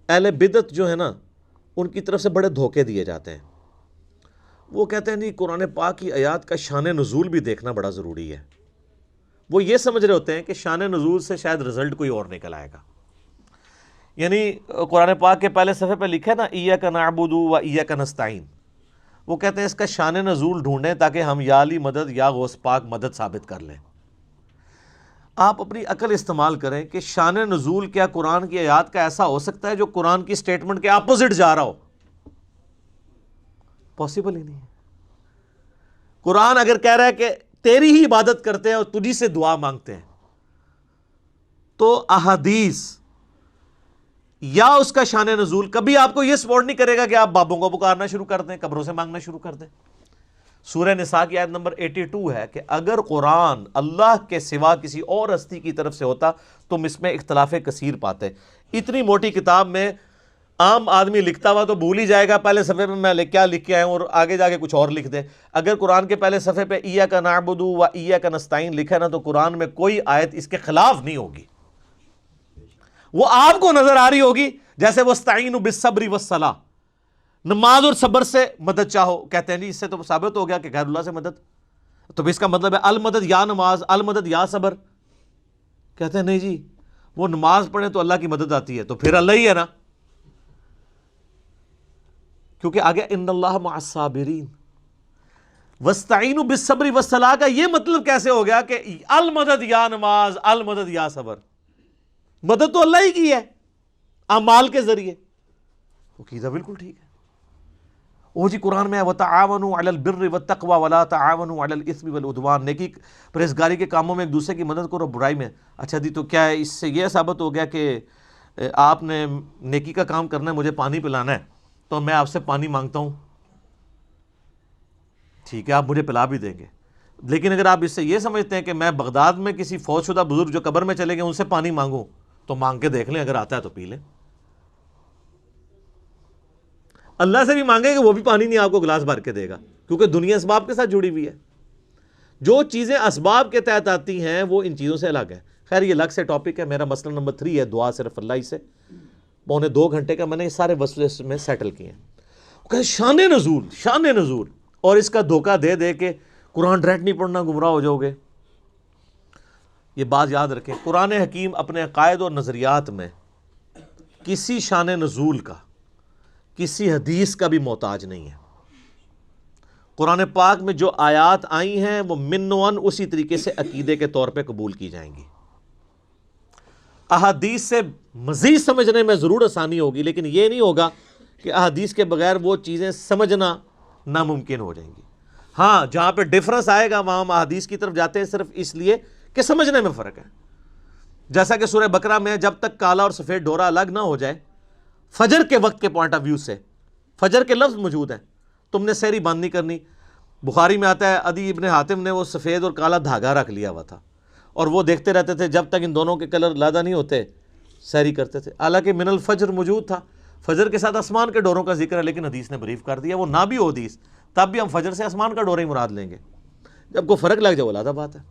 اہل بدعت جو ہے نا، ان کی طرف سے بڑے دھوکے دیے جاتے ہیں۔ وہ کہتے ہیں نہیں قرآن پاک کی آیات کا شان نزول بھی دیکھنا بڑا ضروری ہے۔ وہ یہ سمجھ رہے ہوتے ہیں کہ شان نزول سے شاید رزلٹ کوئی اور نکل آئے گا۔ یعنی قرآن پاک کے پہلے صفحے پہ لکھا ہے نا ایاک نعبد و ایاک نستعین، وہ کہتے ہیں اس کا شان نزول ڈھونڈیں تاکہ ہم یا علی مدد یا غوث پاک مدد ثابت کر لیں۔ آپ اپنی عقل استعمال کریں کہ شان نزول کیا قرآن کی آیات کا ایسا ہو سکتا ہے جو قرآن کی سٹیٹمنٹ کے اپوزٹ جا رہا ہو؟ پاسبل ہی نہیں ہے۔ قرآن اگر کہہ رہا ہے کہ تیری ہی عبادت کرتے ہیں اور تجھی سے دعا مانگتے ہیں، تو احادیث یا اس کا شان نزول کبھی آپ کو یہ سپورٹ نہیں کرے گا کہ آپ بابوں کو پکارنا شروع کر دیں، قبروں سے مانگنا شروع کر دیں۔ سورہ نساء کی آیت نمبر 82 ہے کہ اگر قرآن اللہ کے سوا کسی اور ہستی کی طرف سے ہوتا تم اس میں اختلاف کثیر پاتے۔ اتنی موٹی کتاب میں عام آدمی لکھتا ہوا تو بھول ہی جائے گا پہلے صفحے پہ میں کیا لکھ کے آیا ہوں، اور آگے جا کے کچھ اور لکھ دے۔ اگر قرآن کے پہلے صفحے پہ ایاک نعبد و ایاک نستعین لکھا ہے نا، تو قرآن میں کوئی آیت اس کے خلاف نہیں ہوگی، وہ آپ کو نظر آ رہی ہوگی۔ جیسے وَاسْتَعِینُوا بِالصَّبْرِ وَالصَّلَاةِ، نماز اور صبر سے مدد چاہو، کہتے ہیں جی اس سے تو ثابت ہو گیا کہ غیر اللہ سے مدد، تو اس کا مطلب ہے المدد یا نماز، المدد یا صبر۔ کہتے ہیں نہیں جی، وہ نماز پڑھیں تو اللہ کی مدد آتی ہے، تو پھر اللہ ہی ہے نا، کیونکہ آگے ان اللہ مع الصابرین۔ وَاسْتَعِینُوا بِالصَّبْرِ وَالصَّلَاةِ کا یہ مطلب کیسے ہو گیا کہ المدد یا نماز، المدد یا صبر؟ مدد تو اللہ ہی کی ہے اعمال کے ذریعے۔ عقیدہ بالکل ٹھیک ہے۔ وہ جی قرآن میں ہے وَتَعَاوَنُوا عَلَى الْبِرِّ وَالتَّقْوَى وَلَا تَعَاوَنُوا عَلَى الْإِثْمِ وَالْعُدْوَانِ، نیکی پرہیزگاری کے کاموں میں ایک دوسرے کی مدد کرو، برائی میں۔ اچھا جی، تو کیا اس سے یہ ثابت ہو گیا کہ آپ نے نیکی کا کام کرنا ہے، مجھے پانی پلانا ہے تو میں آپ سے پانی مانگتا ہوں؟ ٹھیک ہے، آپ مجھے پلا بھی دیں گے، لیکن اگر آپ اس سے یہ سمجھتے ہیں کہ میں بغداد میں کسی فوت شدہ بزرگ جو قبر میں چلے گئے ان سے پانی مانگوں، تو مانگ کے دیکھ لیں، اگر آتا ہے تو پی لیں۔ اللہ سے بھی مانگیں گے وہ بھی پانی نہیں آپ کو گلاس بھر کے دے گا، کیونکہ دنیا اسباب کے ساتھ جڑی ہوئی ہے۔ جو چیزیں اسباب کے تحت آتی ہیں وہ ان چیزوں سے الگ ہے۔ خیر یہ الگ سے ٹاپک ہے، میرا مسئلہ نمبر 3 ہے دعا صرف اللہ ہی سے۔ 2.25 گھنٹے کا میں نے یہ سارے مسئلے اس میں سیٹل کیے ہیں۔ کہ شان نزول، شان نزول، اور اس کا دھوکہ دے دے کے قرآن ڈائریکٹ نہیں پڑھنا گمراہ ہو جاؤ گے۔ یہ بات یاد رکھیں، قرآن حکیم اپنے عقائد اور نظریات میں کسی شان نزول کا، کسی حدیث کا بھی محتاج نہیں ہے۔ قرآن پاک میں جو آیات آئی ہیں وہ منوان اسی طریقے سے عقیدے کے طور پہ قبول کی جائیں گی۔ احادیث سے مزید سمجھنے میں ضرور آسانی ہوگی، لیکن یہ نہیں ہوگا کہ احادیث کے بغیر وہ چیزیں سمجھنا ناممکن ہو جائیں گی۔ ہاں جہاں پہ ڈفرنس آئے گا وہاں ہم احادیث کی طرف جاتے ہیں صرف اس لیے کہ سمجھنے میں فرق ہے۔ جیسا کہ سورہ بقرہ میں جب تک کالا اور سفید ڈورا الگ نہ ہو جائے، فجر کے وقت کے پوائنٹ آف ویو سے فجر کے لفظ موجود ہیں، تم نے سحری بند نہیں کرنی۔ بخاری میں آتا ہے عدی ابن حاتم نے وہ سفید اور کالا دھاگا رکھ لیا ہوا تھا، اور وہ دیکھتے رہتے تھے جب تک ان دونوں کے کلر علیحدہ نہیں ہوتے سحری کرتے تھے۔ حالانکہ من الفجر موجود تھا، فجر کے ساتھ آسمان کے ڈوروں کا ذکر ہے، لیکن حدیث نے بریف کر دیا وہ نہ بھی ہو حدیث تب بھی ہم فجر سے آسمان کا ڈورا ہی مراد لیں گے۔ جب کوئی فرق لگ جائے وہ علیحدہ بات ہے۔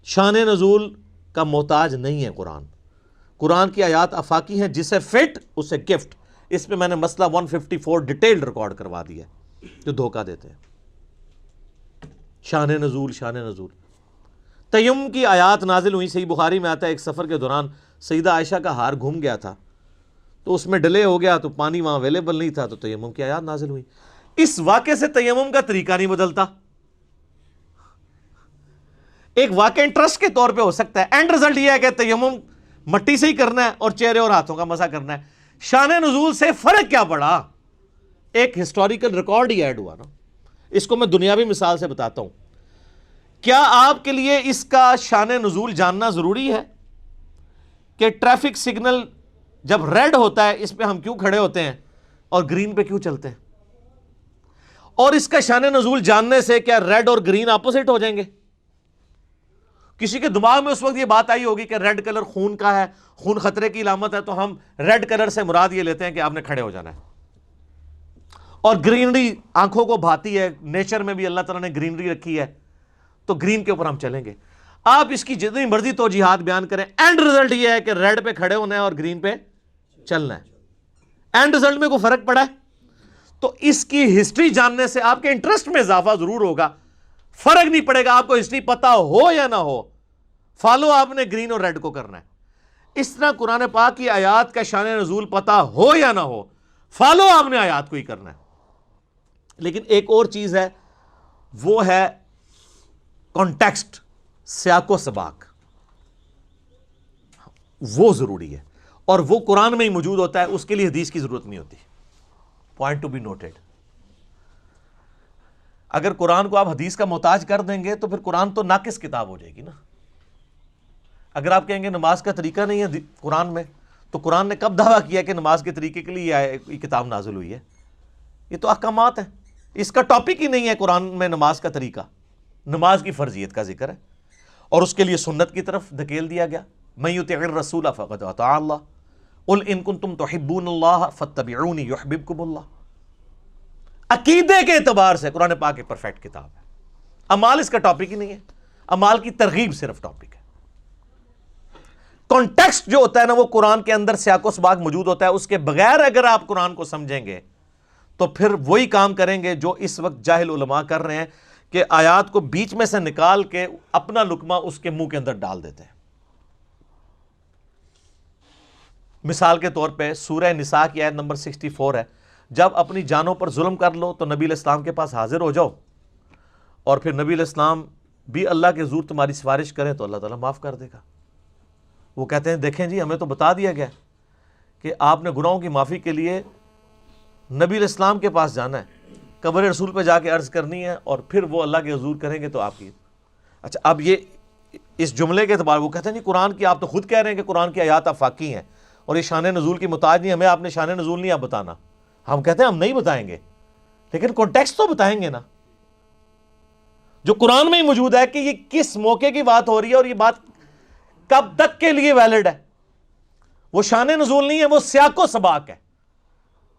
شان نزول کا محتاج نہیں ہے قرآن۔ قرآن کی آیات آفاقی ہیں، جسے فٹ اسے گفٹ۔ اس پہ میں نے مسئلہ 154 ڈیٹیل ریکارڈ کروا دیا ہے جو دھوکہ دیتے ہیں۔ شان نزول، شان نزول۔ تیمم کی آیات نازل ہوئی، صحیح بخاری میں آتا ہے ایک سفر کے دوران سیدہ عائشہ کا ہار گھوم گیا تھا، تو اس میں ڈیلے ہو گیا تو پانی وہاں اویلیبل نہیں تھا، تو تیمم کی آیات نازل ہوئی۔ اس واقعے سے تیمم کا طریقہ نہیں بدلتا۔ ایک واقعہ انٹرسٹ کے طور پہ ہو سکتا ہے، اینڈ رزلٹ یہ ہے کہ تیمم مٹی سے ہی کرنا ہے اور چہرے اور ہاتھوں کا مسح کرنا ہے۔ شان نزول سے فرق کیا پڑا؟ ایک ہسٹوریکل ریکارڈ ہی ایڈ ہوا نا۔ اس کو میں دنیاوی مثال سے بتاتا ہوں۔ کیا آپ کے لیے اس کا شان نزول جاننا ضروری ہے کہ ٹریفک سگنل جب ریڈ ہوتا ہے اس پہ ہم کیوں کھڑے ہوتے ہیں اور گرین پہ کیوں چلتے ہیں؟ اور اس کا شان نزول جاننے سے کیا ریڈ اور گرین اپوزٹ ہو جائیں گے؟ کسی کے دماغ میں اس وقت یہ بات آئی ہوگی کہ ریڈ کلر خون کا ہے، خون خطرے کی علامت ہے، تو ہم ریڈ کلر سے مراد یہ لیتے ہیں کہ آپ نے کھڑے ہو جانا ہے۔ اور گرینری آنکھوں کو بھاتی ہے، نیچر میں بھی اللہ تعالیٰ نے گرینری رکھی ہے، تو گرین کے اوپر ہم چلیں گے۔ آپ اس کی جتنی مرضی توجیحات بیان کریں، اینڈ رزلٹ یہ ہے کہ ریڈ پہ کھڑے ہونا ہے اور گرین پہ چلنا ہے۔ اینڈ رزلٹ میں کوئی فرق پڑا ہے؟ تو اس کی ہسٹری جاننے سے آپ کے انٹرسٹ میں اضافہ ضرور ہوگا، فرق نہیں پڑے گا آپ کو ہسٹری پتا ہو یا نہ ہو، فالو آپ نے گرین اور ریڈ کو کرنا ہے۔ اس طرح قرآن پاک کی آیات کا شان نزول پتا ہو یا نہ ہو، فالو آپ نے آیات کو ہی کرنا ہے۔ لیکن ایک اور چیز ہے، وہ ہے کانٹیکسٹ، سیاق و سباق وہ ضروری ہے، اور وہ قرآن میں ہی موجود ہوتا ہے، اس کے لیے حدیث کی ضرورت نہیں ہوتی. Point to be noted. اگر قرآن کو آپ حدیث کا محتاج کر دیں گے تو پھر قرآن تو ناقص کتاب ہو جائے گی نا. اگر آپ کہیں گے نماز کا طریقہ نہیں ہے قرآن میں، تو قرآن نے کب دعویٰ کیا کہ نماز کے طریقے کے لیے یہ کتاب نازل ہوئی ہے؟ یہ تو احکامات ہیں، اس کا ٹاپک ہی نہیں ہے قرآن میں نماز کا طریقہ. نماز کی فرضیت کا ذکر ہے اور اس کے لیے سنت کی طرف دھکیل دیا گیا. من یطع الرسول فقد اطاع اللہ قل ان کنتم تحبون اللہ فاتبعونی یحببکم اللہ. عقیدے کے اعتبار سے قرآن پاک ایک پرفیکٹ کتاب ہے. اعمال اس کا ٹاپک ہی نہیں ہے، اعمال کی ترغیب صرف ٹاپک ہے. کانٹیکسٹ جو ہوتا ہے نا وہ قرآن کے اندر سیاق و سباق موجود ہوتا ہے. اس کے بغیر اگر آپ قرآن کو سمجھیں گے تو پھر وہی کام کریں گے جو اس وقت جاہل علماء کر رہے ہیں کہ آیات کو بیچ میں سے نکال کے اپنا لقمہ اس کے منہ کے اندر ڈال دیتے ہیں. مثال کے طور پہ سورہ نساء کی آیت نمبر 64 ہے، جب اپنی جانوں پر ظلم کر لو تو نبی علیہ السلام کے پاس حاضر ہو جاؤ، اور پھر نبی علیہ السلام بھی اللہ کے حضور تمہاری سفارش کریں تو اللہ تعالیٰ معاف کر دے گا. وہ کہتے ہیں دیکھیں جی ہمیں تو بتا دیا گیا کہ آپ نے گناہوں کی معافی کے لیے نبی علیہ السلام کے پاس جانا ہے، قبر رسول پہ جا کے عرض کرنی ہے، اور پھر وہ اللہ کے حضور کریں گے تو آپ کی. اچھا اب یہ اس جملے کے اعتبار وہ کہتے ہیں جی قرآن کی آپ تو خود کہہ رہے ہیں کہ قرآن کی آیات آفاقی ہیں اور یہ شان نزول کی محتاج نہیں، ہمیں آپ نے شان نزول نہیں آپ بتانا. ہم کہتے ہیں ہم نہیں بتائیں گے، لیکن کانٹیکسٹ تو بتائیں گے نا، جو قرآن میں ہی موجود ہے کہ یہ کس موقع کی بات ہو رہی ہے اور یہ بات کب تک کے لیے ویلڈ ہے. وہ شان نزول نہیں ہے، وہ سیاق و سباق ہے،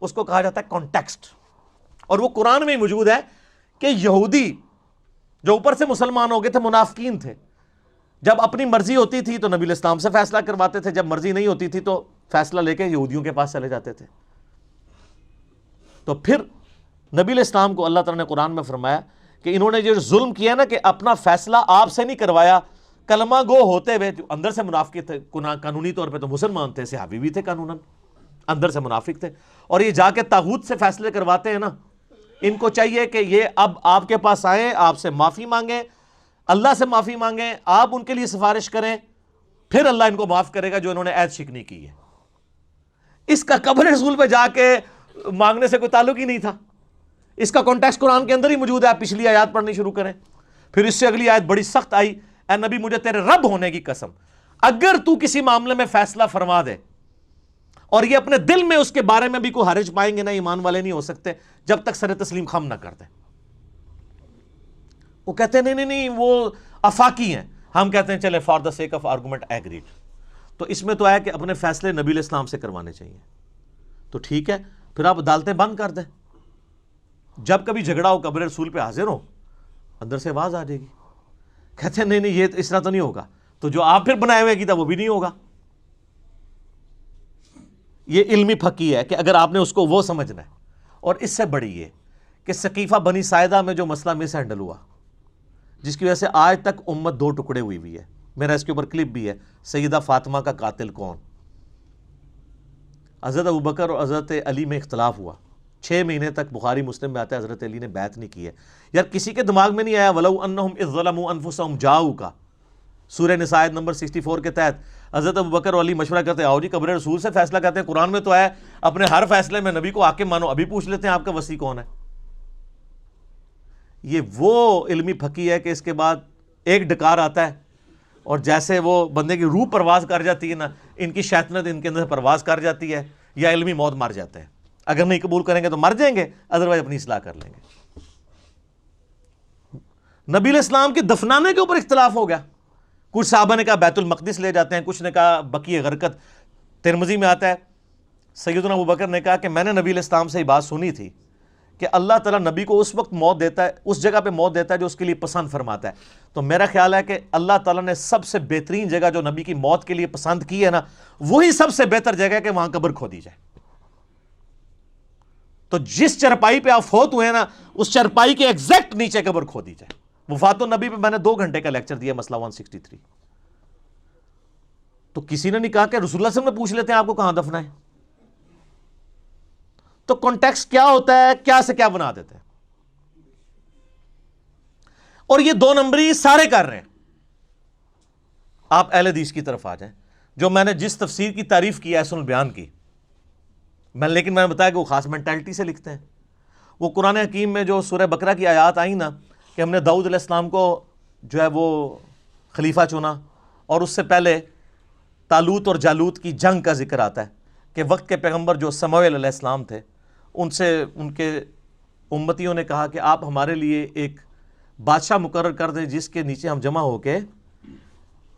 اس کو کہا جاتا ہے کانٹیکسٹ. اور وہ قرآن میں ہی موجود ہے کہ یہودی جو اوپر سے مسلمان ہو گئے تھے منافقین تھے، جب اپنی مرضی ہوتی تھی تو نبی علیہ السلام سے فیصلہ کرواتے تھے، جب مرضی نہیں ہوتی تھی تو فیصلہ لے کے یہودیوں کے پاس چلے جاتے تھے. تو پھر نبی علیہ السلام کو اللہ تعالیٰ نے قرآن میں فرمایا کہ انہوں نے جو ظلم کیا نا کہ اپنا فیصلہ آپ سے نہیں کروایا، کلمہ گو ہوتے ہوئے جو اندر سے منافق تھے، قانونی طور پہ تو مسلمان تھے، صحابی بھی تھے قانوناً، اندر سے منافق تھے، اور یہ جا کے طاغوت سے فیصلے کرواتے ہیں نا. ان کو چاہیے کہ یہ اب آپ کے پاس آئیں، آپ سے معافی مانگیں، اللہ سے معافی مانگیں، آپ ان کے لیے سفارش کریں، پھر اللہ ان کو معاف کرے گا جو انہوں نے عہد شکنی کی ہے. اس کا قبر رسول پہ جا کے مانگنے سے کوئی تعلق ہی نہیں تھا. اس کا کانٹیکسٹ قرآن کے اندر ہی موجود ہے. آپ پچھلی آیات پڑھنی شروع کریں، پھر اس سے اگلی آیت بڑی سخت آئی، اے نبی مجھے تیرے رب ہونے کی قسم اگر تو کسی معاملے میں فیصلہ فرما دے اور یہ اپنے دل میں اس کے بارے میں بھی کوئی حرج پائیں گے نا، ایمان والے نہیں ہو سکتے جب تک سر تسلیم خم نہ کر دیں. وہ کہتے ہیں نہیں وہ آفاقی ہیں. ہم کہتے ہیں چلے for the sake of argument agreed. تو اس میں تو ہے کہ اپنے فیصلے نبی علیہ السلام سے کروانے چاہیے. تو ٹھیک ہے، پھر آپ عدالتیں بند کر دیں، جب کبھی جھگڑا ہو قبر رسول پہ حاضر ہو، اندر سے آواز آ جائے گی. کہتے ہیں نہیں یہ اس طرح تو نہیں ہوگا، تو جو آپ پھر بنائے ہوئے کیتا وہ بھی نہیں ہوگا. یہ علمی پھکی ہے کہ اگر آپ نے اس کو وہ سمجھنا ہے. اور اس سے بڑی یہ کہ ثقیفہ بنی ساعدہ میں جو مسئلہ مس ہینڈل ہوا، جس کی وجہ سے آج تک امت دو ٹکڑے ہوئی ہے، میرا اس کے اوپر کلپ بھی ہے، سیدہ فاطمہ کا قاتل کون. حضرت ابوبکر اور حضرت علی میں اختلاف ہوا، 6 مہینے تک بخاری مسلم میں آتا ہے حضرت علی نے بیعت نہیں کی ہے. یار کسی کے دماغ میں نہیں آیا وَلَوْ أَنَّهُمْ إِذْ ظَلَمُوا أَنفُسَهُمْ جَاءُوكَ سورہ نساء نمبر 64 کے تحت حضرت ابوبکر اور علی مشورہ کرتے ہیں، آؤ جی قبر رسول سے فیصلہ کرتے ہیں، قرآن میں تو ہے اپنے ہر فیصلے میں نبی کو حاکم مانو، ابھی پوچھ لیتے ہیں آپ کا وصی کون ہے. یہ وہ علمی پھکی ہے کہ اس کے بعد ایک ڈکار آتا ہے اور جیسے وہ بندے کی روح پرواز کر جاتی ہے نا، ان کی شیطنت ان کے اندر پرواز کر جاتی ہے، یا علمی موت مر جاتے ہیں. اگر نہیں قبول کریں گے تو مر جائیں گے، ادروائز اپنی اصلاح کر لیں گے. نبی علیہ السلام کے دفنانے کے اوپر اختلاف ہو گیا. کچھ صحابہ نے کہا بیت المقدس لے جاتے ہیں، کچھ نے کہا بقیع غرقد. ترمذی میں آتا ہے سیدنا ابوبکر نے کہا کہ میں نے نبی علیہ السلام سے یہ بات سنی تھی کہ اللہ تعالیٰ نبی کو اس وقت موت دیتا ہے، اس جگہ پہ موت دیتا ہے جو اس کے لیے پسند فرماتا ہے. تو میرا خیال ہے کہ اللہ تعالیٰ نے سب سے بہترین جگہ جو نبی کی موت کے لیے پسند کی ہے نا، وہی سب سے بہتر جگہ ہے کہ وہاں قبر کھودی جائے. تو جس چرپائی پہ آپ فوت ہوئے ہیں نا، اس چرپائی کے ایگزیکٹ نیچے قبر کھودی جائے. وفات النبی پہ میں نے 2 گھنٹے کا لیکچر دیا، مسئلہ 163. تو کسی نے نہیں کہا کہ رسول اللہ صلی اللہ علیہ وسلم نے پوچھ لیتے ہیں آپ کو کہاں دفنا ہے. تو کانٹیکسٹ کیا ہوتا ہے، کیا سے کیا بنا دیتے ہیں. اور یہ 2 نمبری سارے کر رہے ہیں. آپ اہل حدیث کی طرف آ جائیں. جو میں نے جس تفسیر کی تعریف کی ہے سن البیان کی، لیکن میں نے بتایا کہ وہ خاص مینٹلٹی سے لکھتے ہیں. وہ قرآن حکیم میں جو سورہ بقرہ کی آیات آئیں نا کہ ہم نے داؤد علیہ السلام کو جو ہے وہ خلیفہ چنا، اور اس سے پہلے طالوت اور جالوت کی جنگ کا ذکر آتا ہے کہ وقت کے پیغمبر جو سموئیل علیہ السلام تھے، ان سے ان کے امتیوں نے کہا کہ آپ ہمارے لیے ایک بادشاہ مقرر کر دیں جس کے نیچے ہم جمع ہو کے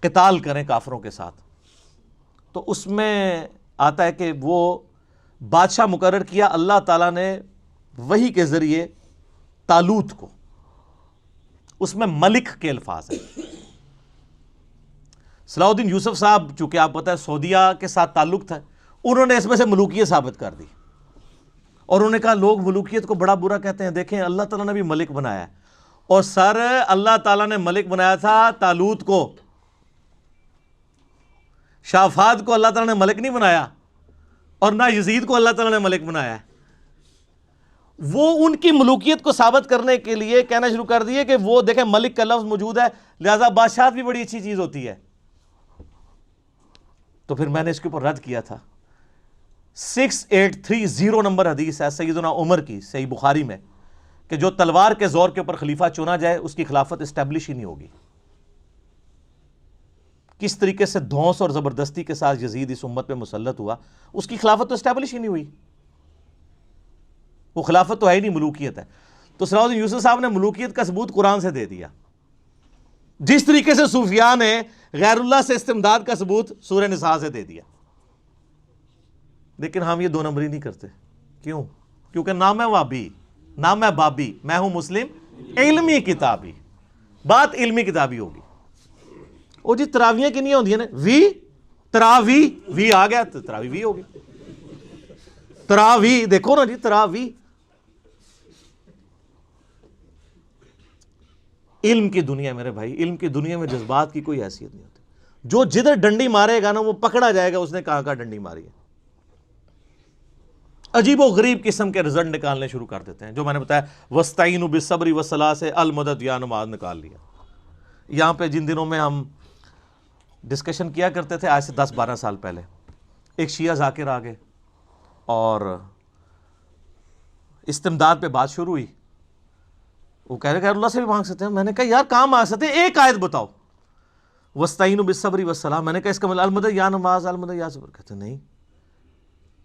قتال کریں کافروں کے ساتھ. تو اس میں آتا ہے کہ وہ بادشاہ مقرر کیا اللہ تعالیٰ نے وحی کے ذریعے طالوت کو. اس میں ملک کے الفاظ ہیں. صلاح الدین یوسف صاحب چونکہ آپ پتہ ہے سعودیہ کے ساتھ تعلق تھا، انہوں نے اس میں سے ملوکیت ثابت کر دی، اور انہوں نے کہا لوگ ملوکیت کو بڑا برا کہتے ہیں، دیکھیں اللہ تعالیٰ نے بھی ملک بنایا ہے. اور سر اللہ تعالیٰ نے ملک بنایا تھا طالوت کو، شاہ فہد کو اللہ تعالیٰ نے ملک نہیں بنایا، اور نہ یزید کو اللہ تعالیٰ نے ملک بنایا ہے. وہ ان کی ملوکیت کو ثابت کرنے کے لیے کہنا شروع کر دیے کہ وہ دیکھیں ملک کا لفظ موجود ہے، لہذا بادشاہت بھی بڑی اچھی چیز ہوتی ہے. تو پھر میں نے اس کے اوپر رد کیا تھا. 6830 نمبر حدیث ہے سیدنا عمر کی صحیح بخاری میں کہ جو تلوار کے زور کے اوپر خلیفہ چنا جائے اس کی خلافت اسٹیبلش ہی نہیں ہوگی. کس طریقے سے دھونس اور زبردستی کے ساتھ یزید اس امت پہ مسلط ہوا، اس کی خلافت تو اسٹیبلش ہی نہیں ہوئی. وہ خلافت تو ہے ہی نہیں، ملوکیت ہے. تو صلاح الدین یوسف صاحب نے ملوکیت کا ثبوت قرآن سے دے دیا، جس طریقے سے صوفیاء نے غیر اللہ سے استمداد کا ثبوت سورہ نساء سے دے دیا. لیکن ہم یہ دو نمبری نہیں کرتے. کیوں؟ کیونکہ نہ میں وابی نہ میں بابی، میں ہوں مسلم علمی کتابی. بات علمی کتابی ہوگی. وہ جی تراویاں کنیاں ہوندیاں نے، وی تراوی، وی آ گیا تو تراوی وی ہوگی. تراوی دیکھو نا جی، تراوی. علم کی دنیا میرے بھائی، علم کی دنیا میں جذبات کی کوئی حیثیت نہیں ہوتی. جو جدھر ڈنڈی مارے گا نا وہ پکڑا جائے گا اس نے کہاں ڈنڈی ماری ہے. عجیب و غریب قسم کے رزلٹ نکالنے شروع کر دیتے ہیں. جو میں نے بتایا وَاسْتَعِینُوا بِالصَّبْرِ وَالصَّلَاةِ سے المدد یا نماز نکال لیا. یہاں پہ جن دنوں میں ہم ڈسکشن کیا کرتے تھے آج سے 10-12 سال پہلے، ایک شیعہ ذاکر آ گئے اور استمداد پہ بات شروع ہوئی. وہ کہہ رہے کہ اللہ سے بھی مانگ سکتے ہیں. میں نے کہا یار کہاں مانگ سکتے ہیں، ایک آیت بتاؤ وَاسْتَعِینُوا بِالصَّبْرِ وَالصَّلَاةِ. میں نے کہا اس کا مطلب المدد یا نماز، المدد یا صبر. کہتے نہیں.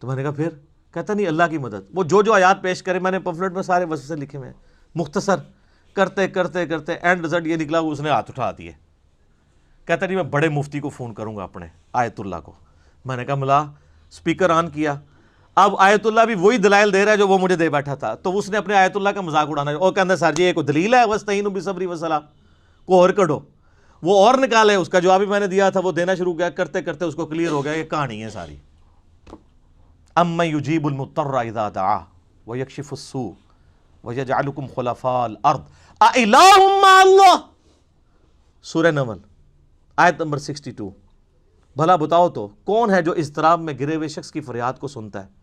تو میں نے کہا پھر؟ کہتا نہیں اللہ کی مدد. وہ جو آیات پیش کرے میں نے پمفلٹ میں سارے وسوسے لکھے ہوئے ہیں، مختصر کرتے کرتے کرتے اینڈ رزلٹ یہ نکلا اس نے ہاتھ اٹھا دیے. کہتا نہیں میں بڑے مفتی کو فون کروں گا اپنے آیت اللہ کو. میں نے کہا ملا سپیکر آن کیا. اب آیت اللہ بھی وہی دلائل دے رہا ہے جو وہ مجھے دے بیٹھا تھا. تو اس نے اپنے آیت اللہ کا مذاق اڑانا اور کہتا سر جی یہ کوئی دلیل ہے وَاسْتَعِینُوا بِالصَّبْرِ وَالصَّلَاةِ کو اور کڈو. وہ اور نکالے، اس کا جواب بھی میں نے دیا تھا، وہ دینا شروع کیا. کرتے کرتے اس کو کلیئر ہو گیا یہ کہانی ہے ساری. اَمَّن يُجِيبُ الْمُضْطَرَّ إِذَا دَعَاهُ وَيَكْشِفُ السُّوءَ وَيَجْعَلُكُمْ خُلَفَاءَ الْأَرْضِ أَإِلَٰهٌ مَّعَ اللَّهِ. سورہ نمل آیت نمبر 62. بھلا بتاؤ تو کون ہے جو اضطراب میں گرے ہوئے شخص کی فریاد کو سنتا ہے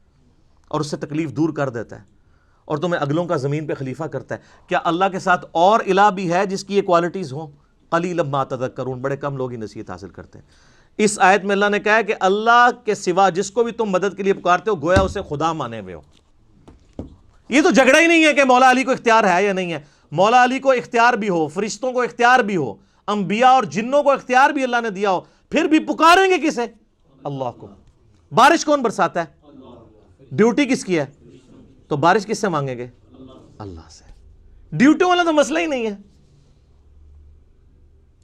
اور اس سے تکلیف دور کر دیتا ہے اور تمہیں اگلوں کا زمین پہ خلیفہ کرتا ہے؟ کیا اللہ کے ساتھ اور الہ بھی ہے جس کی یہ کوالٹیز ہوں؟ قلیلا ما تذکرون. بڑے کم لوگ ہی نصیحت حاصل کرتے ہیں. اس آیت میں اللہ نے کہا ہے کہ اللہ کے سوا جس کو بھی تم مدد کے لیے پکارتے ہو گویا اسے خدا مانے ہوئے ہو. یہ تو جھگڑا ہی نہیں ہے کہ مولا علی کو اختیار ہے یا نہیں ہے. مولا علی کو اختیار بھی ہو، فرشتوں کو اختیار بھی ہو، انبیاء اور جنوں کو اختیار بھی اللہ نے دیا ہو، پھر بھی پکاریں گے کسے؟ اللہ کو. بارش کون برساتا ہے؟ ڈیوٹی کس کی ہے؟ تو بارش کس سے مانگیں گے؟ اللہ سے. ڈیوٹی والا تو مسئلہ ہی نہیں ہے.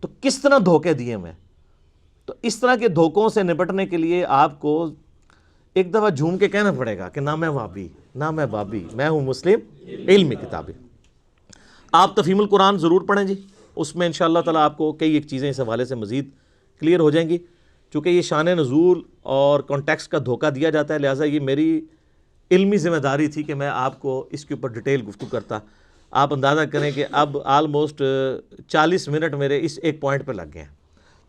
تو کس طرح دھوکے دیے میں. تو اس طرح کے دھوکوں سے نپٹنے کے لیے آپ کو ایک دفعہ جھوم کے کہنا پڑے گا کہ نہ میں وابی نہ میں بابی، میں ہوں مسلم علمی کتابی. آپ تفہیم القرآن ضرور پڑھیں جی، اس میں انشاءاللہ تعالیٰ آپ کو کئی ایک چیزیں اس حوالے سے مزید کلیئر ہو جائیں گی. چونکہ یہ شان نزول اور کانٹیکسٹ کا دھوکہ دیا جاتا ہے، لہٰذا یہ میری علمی ذمہ داری تھی کہ میں آپ کو اس کے اوپر ڈیٹیل گفتگو کرتا. آپ اندازہ کریں کہ اب آلموسٹ 40 منٹ میرے اس ایک پوائنٹ پہ لگ گئے ہیں.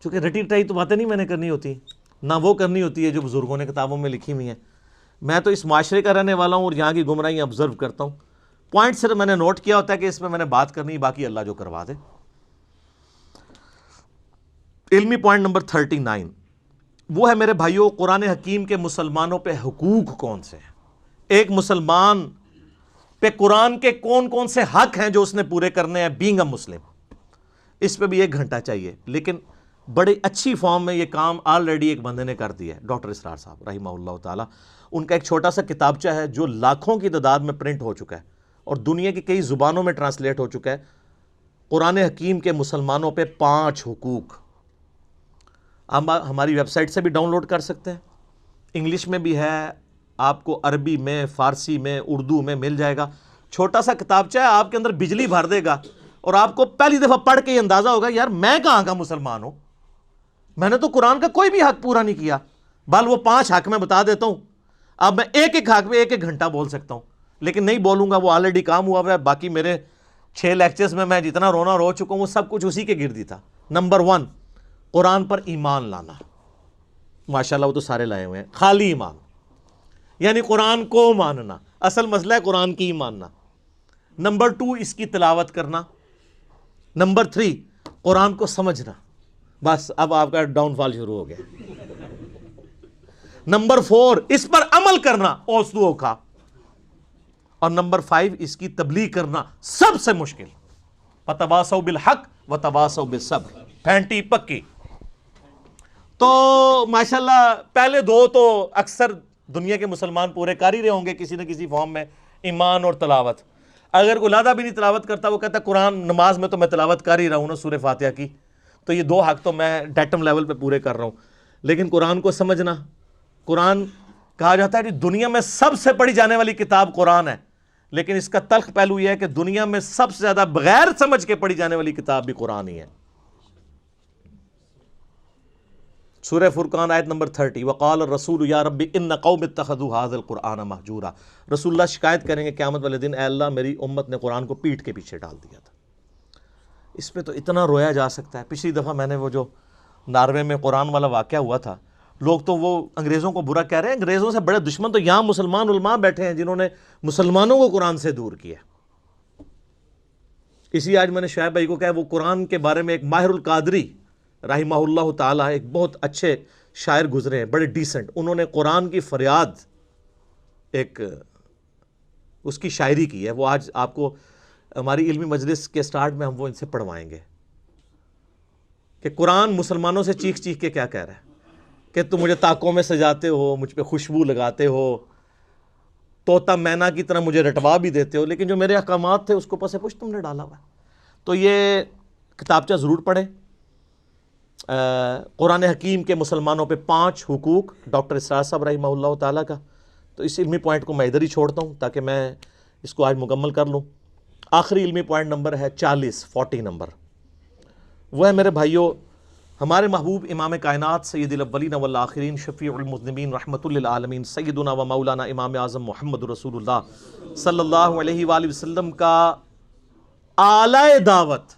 چونکہ رٹی ٹائی تو باتیں نہیں میں نے کرنی ہوتی، نہ وہ کرنی ہوتی ہے جو بزرگوں نے کتابوں میں لکھی ہوئی ہیں. میں تو اس معاشرے کا رہنے والا ہوں اور یہاں کی گمراہیاں آبزرو کرتا ہوں. پوائنٹ صرف میں نے نوٹ کیا ہوتا ہے کہ اس میں نے بات کرنی، باقی اللہ جو کروا دے. علمی پوائنٹ نمبر 39 وہ ہے میرے بھائیوں قرآن حکیم کے مسلمانوں پہ حقوق کون سے ہیں. ایک مسلمان پہ قرآن کے کون کون سے حق ہیں جو اس نے پورے کرنے ہیں بینگ اے مسلم. اس پہ بھی 1 گھنٹہ چاہیے، لیکن بڑی اچھی فارم میں یہ کام آلریڈی ایک بندے نے کر دیا ہے، ڈاکٹر اسرار صاحب رحمہ اللہ تعالی. ان کا ایک چھوٹا سا کتابچہ ہے جو لاکھوں کی تعداد میں پرنٹ ہو چکا ہے اور دنیا کی کئی زبانوں میں ٹرانسلیٹ ہو چکا ہے. قرآن حکیم کے مسلمانوں پہ 5 حقوق. ہم ہماری ویب سائٹ سے بھی ڈاؤن لوڈ کر سکتے ہیں، انگلش میں بھی ہے، آپ کو عربی میں، فارسی میں، اردو میں مل جائے گا. چھوٹا سا کتابچہ ہے، آپ کے اندر بجلی بھر دے گا اور آپ کو پہلی دفعہ پڑھ کے یہ اندازہ ہوگا یار میں کہاں کا مسلمان ہوں، میں نے تو قرآن کا کوئی بھی حق پورا نہیں کیا. بل وہ 5 حق میں بتا دیتا ہوں. اب میں ایک حق پہ 1 گھنٹہ بول سکتا ہوں، لیکن نہیں بولوں گا، وہ آلریڈی کام ہوا ہوا ہے. باقی میرے 6 لیکچرز میں جتنا رونا رو چکا ہوں وہ سب کچھ اسی کے گرد ہی تھا. نمبر 1 قرآن پر ایمان لانا. ماشاءاللہ وہ تو سارے لائے ہوئے ہیں. خالی ایمان یعنی قرآن کو ماننا، اصل مسئلہ ہے قرآن کی ہی ماننا. نمبر 2 اس کی تلاوت کرنا. نمبر 3 قرآن کو سمجھنا. بس اب آپ کا ڈاؤن فال شروع ہو گیا. نمبر 4 اس پر عمل کرنا اوسدو کا. اور نمبر 5 اس کی تبلیغ کرنا سب سے مشکل. وَتَوَاصَوْا بِالْحَقِّ وَتَوَاصَوْا بِالصَّبْرِ. پھینٹی پکی. تو ماشاءاللہ پہلے 2 تو اکثر دنیا کے مسلمان پورے کر ہی رہے ہوں گے کسی نہ کسی فارم میں، ایمان اور تلاوت. اگر کوئی لادہ بھی نہیں تلاوت کرتا، وہ کہتا ہے قرآن نماز میں تو میں تلاوت کر ہی رہا ہوں نا سورہ فاتحہ کی، تو یہ 2 حق تو میں ڈیٹم لیول پہ پورے کر رہا ہوں. لیکن قرآن کو سمجھنا، قرآن کہا جاتا ہے کہ دنیا میں سب سے پڑھی جانے والی کتاب قرآن ہے، لیکن اس کا تلخ پہلو یہ ہے کہ دنیا میں سب سے زیادہ بغیر سمجھ کے پڑھی جانے والی کتاب بھی قرآن ہی ہے. سورہ فرقان آیت نمبر 30 وقال الرسول یا رب ان قوم اتخذوا هذا القرآن مہجورا. رسول اللہ شکایت کریں گے قیامت والے دن، اے اللہ میری امت نے قرآن کو پیٹھ کے پیچھے ڈال دیا تھا. اس پہ تو اتنا رویا جا سکتا ہے. پچھلی دفعہ میں نے وہ جو ناروے میں قرآن والا واقعہ ہوا تھا، لوگ تو وہ انگریزوں کو برا کہہ رہے ہیں. انگریزوں سے بڑے دشمن تو یہاں مسلمان علماء بیٹھے ہیں جنہوں نے مسلمانوں کو قرآن سے دور کیا. اسی آج میں نے شعیب بھائی کو کہا، وہ قرآن کے بارے میں ایک ماہر القادری رحمہ اللہ تعالیٰ ایک بہت اچھے شاعر گزرے ہیں، بڑے ڈیسنٹ. انہوں نے قرآن کی فریاد ایک اس کی شاعری کی ہے. وہ آج آپ کو ہماری علمی مجلس کے سٹارٹ میں ہم وہ ان سے پڑھوائیں گے کہ قرآن مسلمانوں سے چیخ چیخ کے کیا کہہ رہا ہے کہ تم مجھے طاقوں میں سجاتے ہو، مجھ پہ خوشبو لگاتے ہو، طوطا مینا کی طرح مجھے رٹوا بھی دیتے ہو، لیکن جو میرے احکامات تھے اس کو پس پش تم نے ڈالا ہوا ہے. تو یہ کتابچہ ضرور پڑھیں. قرآن حکیم کے مسلمانوں پہ 5 حقوق ڈاکٹر اسرار صاحب رحمہ اللہ تعالیٰ کا. تو اس علمی پوائنٹ کو میں ادھر ہی چھوڑتا ہوں تاکہ میں اس کو آج مکمل کر لوں. آخری علمی پوائنٹ نمبر ہے 40 نمبر. وہ ہے میرے بھائیوں ہمارے محبوب امام کائنات سید الاولین والآخرین شفیع المذنبین رحمۃ للعالمین سیدنا و مولانا امام اعظم محمد رسول اللہ صلی اللہ علیہ وآلہ وسلم کا آلۂ دعوت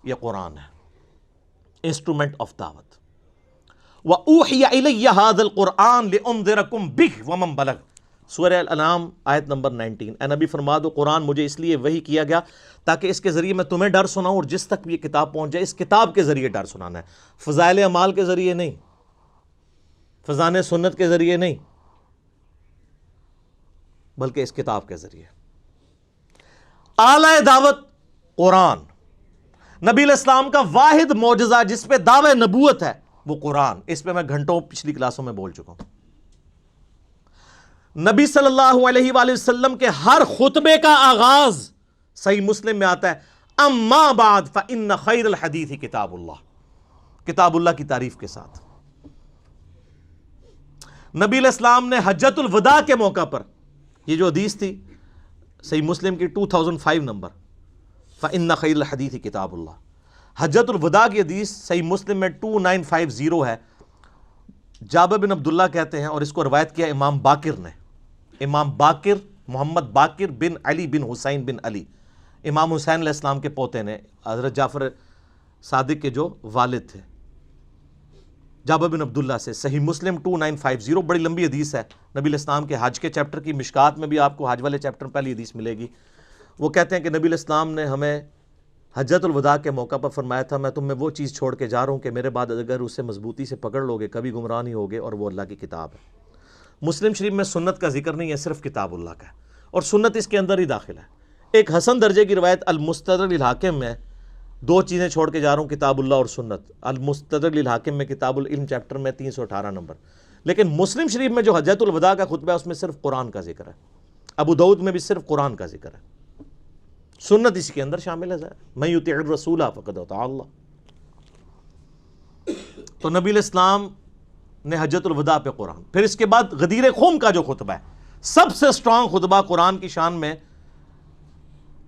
یہ قرآن ہے، انسٹرومنٹ آف دعوت. وَأُوحِيَ إِلَيَّ هَذَا الْقُرْآنُ لِأُنذِرَكُمْ بِهِ وَمَنْ بَلَغَ. سورہ الانعام آیت نمبر 19. اے نبی فرما دو قرآن مجھے اس لیے وحی کیا گیا تاکہ اس کے ذریعے میں تمہیں ڈر سناؤں اور جس تک بھی یہ کتاب پہنچ جائے اس کتاب کے ذریعے ڈر سنانا ہے. فضائل اعمال کے ذریعے نہیں، فضائل سنت کے ذریعے نہیں، بلکہ اس کتاب کے ذریعے. اعلی دعوت قرآن. نبی علیہ السلام کا واحد معجزہ جس پہ دعوی نبوت ہے وہ قرآن. اس پہ میں گھنٹوں پچھلی کلاسوں میں بول چکا ہوں. نبی صلی اللہ علیہ وآلہ وسلم کے ہر خطبے کا آغاز صحیح مسلم میں آتا ہے اما بعد فإن خیر الحدیث کتاب اللہ، کتاب اللہ کی تعریف کے ساتھ. نبی علیہ السلام نے حجۃ الوداع کے موقع پر یہ جو حدیث تھی صحیح مسلم کی 2005 نمبر فإن خیر الحدیث کتاب اللہ، حجۃ الوداع کی حدیث صحیح مسلم میں 2950 ہے. جابر بن عبداللہ کہتے ہیں اور اس کو روایت کیا امام باقر نے. امام باقر محمد باقر بن علی بن حسین بن علی، امام حسین علیہ السلام کے پوتے نے، حضرت جعفر صادق کے جو والد تھے. جابر بن عبداللہ سے صحیح مسلم 2950، بڑی لمبی حدیث ہے. نبی علیہ السلام کے حج کے چیپٹر کی مشکات میں بھی آپ کو حج والے چیپٹر میں پہلی حدیث ملے گی. وہ کہتے ہیں کہ نبی علیہ السلام نے ہمیں حجۃ الوداع کے موقع پر فرمایا تھا میں تم میں وہ چیز چھوڑ کے جا رہا ہوں کہ میرے بعد اگر اسے مضبوطی سے پکڑ لو گے کبھی گمراہ نہیں ہوگے، اور وہ اللہ کی کتاب ہے۔ مسلم شریف میں سنت کا ذکر نہیں ہے، صرف کتاب اللہ کا ہے، اور سنت اس کے اندر ہی داخل ہے۔ ایک حسن درجے کی روایت المستدرک للحاکم میں دو چیزیں چھوڑ کے جا رہا ہوں، کتاب اللہ اور سنت۔ المستدرک للحاکم میں کتاب العلم چیپٹر میں 318 نمبر، لیکن مسلم شریف میں جو حجۃ الوداع کا خطبہ ہے اس میں صرف قرآن کا ذکر ہے، ابو داؤد میں بھی صرف قرآن کا ذکر ہے، سنت اسی کے اندر شامل ہے۔ من یطع الرسول فقد اطاع اللہ۔ تو نبی الاسلام نے حجۃ الوداع پہ قرآن، پھر اس کے بعد غدیر خم کا جو خطبہ ہے سب سے سٹرانگ خطبہ قرآن کی شان میں،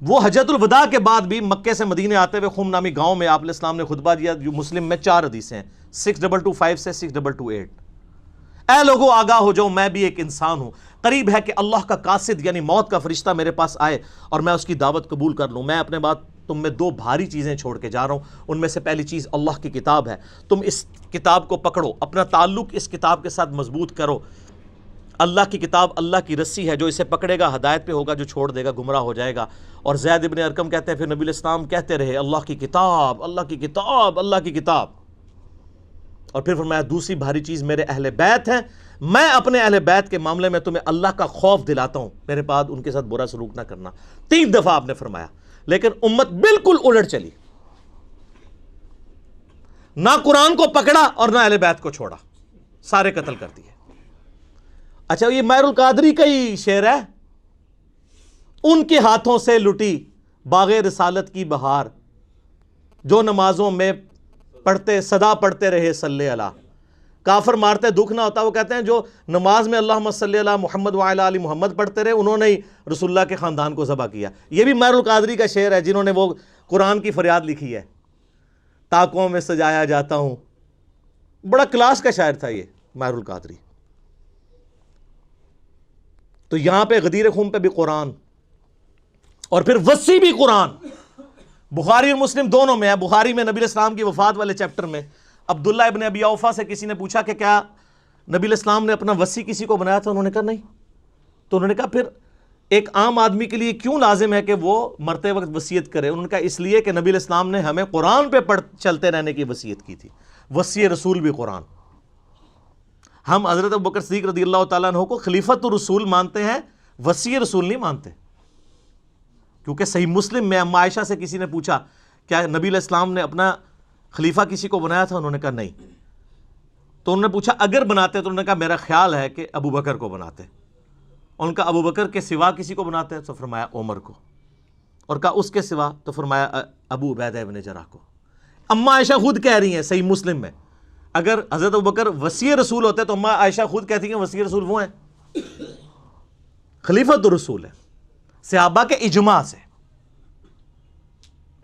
وہ حجۃ الوداع کے بعد بھی مکے سے مدینے آتے ہوئے خم نامی گاؤں میں آپ علیہ السلام نے خطبہ دیا، جو مسلم میں 4 حدیثیں ہیں، 6225 سے 6228۔ اے لوگو آگاہ ہو جاؤ، میں بھی ایک انسان ہوں، قریب ہے کہ اللہ کا قاصد یعنی موت کا فرشتہ میرے پاس آئے اور میں اس کی دعوت قبول کر لوں۔ میں اپنے بعد تم میں 2 بھاری چیزیں چھوڑ کے جا رہا ہوں، ان میں سے پہلی چیز اللہ کی کتاب ہے، تم اس کتاب کو پکڑو، اپنا تعلق اس کتاب کے ساتھ مضبوط کرو۔ اللہ کی کتاب اللہ کی رسی ہے، جو اسے پکڑے گا ہدایت پہ ہوگا، جو چھوڑ دے گا گمراہ ہو جائے گا۔ اور زید ابن ارقم کہتے ہیں پھر نبی الاسلام کہتے رہے اللہ کی کتاب، اللہ کی کتاب، اللہ کی کتاب۔ اور پھر فرمایا دوسری بھاری چیز میرے اہل بیت ہیں، میں اپنے اہل بیت کے معاملے میں تمہیں اللہ کا خوف دلاتا ہوں، میرے بعد ان کے ساتھ برا سلوک نہ کرنا۔ 3 دفعہ آپ نے فرمایا، لیکن امت بالکل الٹ چلی، نہ قرآن کو پکڑا اور نہ اہل بیت کو چھوڑا، سارے قتل کر دیے۔ اچھا یہ ماہر القادری کا ہی شعر ہے، ان کے ہاتھوں سے لٹی باغ رسالت کی بہار، جو نمازوں میں پڑھتے صدا پڑھتے رہے صلی اللہ۔ کافر مارتے دکھ نہ ہوتا، وہ کہتے ہیں جو نماز میں اللہم صلی اللہ محمد وعلی آل محمد پڑھتے رہے انہوں نے ہی رسول اللہ کے خاندان کو ذبح کیا۔ یہ بھی ماہر القادری کا شعر ہے، جنہوں نے وہ قرآن کی فریاد لکھی ہے، تاکوں میں سجایا جاتا ہوں۔ بڑا کلاس کا شاعر تھا یہ ماہر القادری۔ تو یہاں پہ غدیر خم پہ بھی قرآن، اور پھر وسیع بھی قرآن، بخاری اور مسلم دونوں میں ہے۔ بخاری میں نبی علیہ السلام کی وفات والے چیپٹر میں عبداللہ ابن ابی اوفا سے کسی نے پوچھا کہ کیا نبی علیہ السلام نے اپنا وصی کسی کو بنایا تھا؟ انہوں نے کہا نہیں۔ تو انہوں نے کہا پھر ایک عام آدمی کے لیے کیوں لازم ہے کہ وہ مرتے وقت وصیت کرے؟ انہوں نے کہا اس لیے کہ نبی علیہ السلام نے ہمیں قرآن پہ چلتے رہنے کی وصیت کی تھی، وصی رسول بھی قرآن۔ ہم حضرت ابوبکر صدیق رضی اللہ تعالیٰ عنہ کو خلیفۃ الرسول مانتے ہیں، وصی رسول نہیں مانتے، کیونکہ صحیح مسلم میں اما عائشہ سے کسی نے پوچھا کیا نبی علیہ السلام نے اپنا خلیفہ کسی کو بنایا تھا؟ انہوں نے کہا نہیں۔ تو انہوں نے پوچھا اگر بناتے تو انہوں نے کہا میرا خیال ہے کہ ابو بکر کو بناتے۔ ان کا ابو بکر کے سوا کسی کو بناتے ہیں؟ تو فرمایا عمر کو، اور کہا اس کے سوا؟ تو فرمایا ابو عبیدہ ابن جراح کو۔ اما عائشہ خود کہہ رہی ہیں صحیح مسلم میں، اگر حضرت ابوبکر وصی رسول ہوتے تو اما عائشہ خود کہتی ہیں وصی رسول وہ ہیں، خلیفۃ الرسول ہے، صحابہ کے اجماع سے،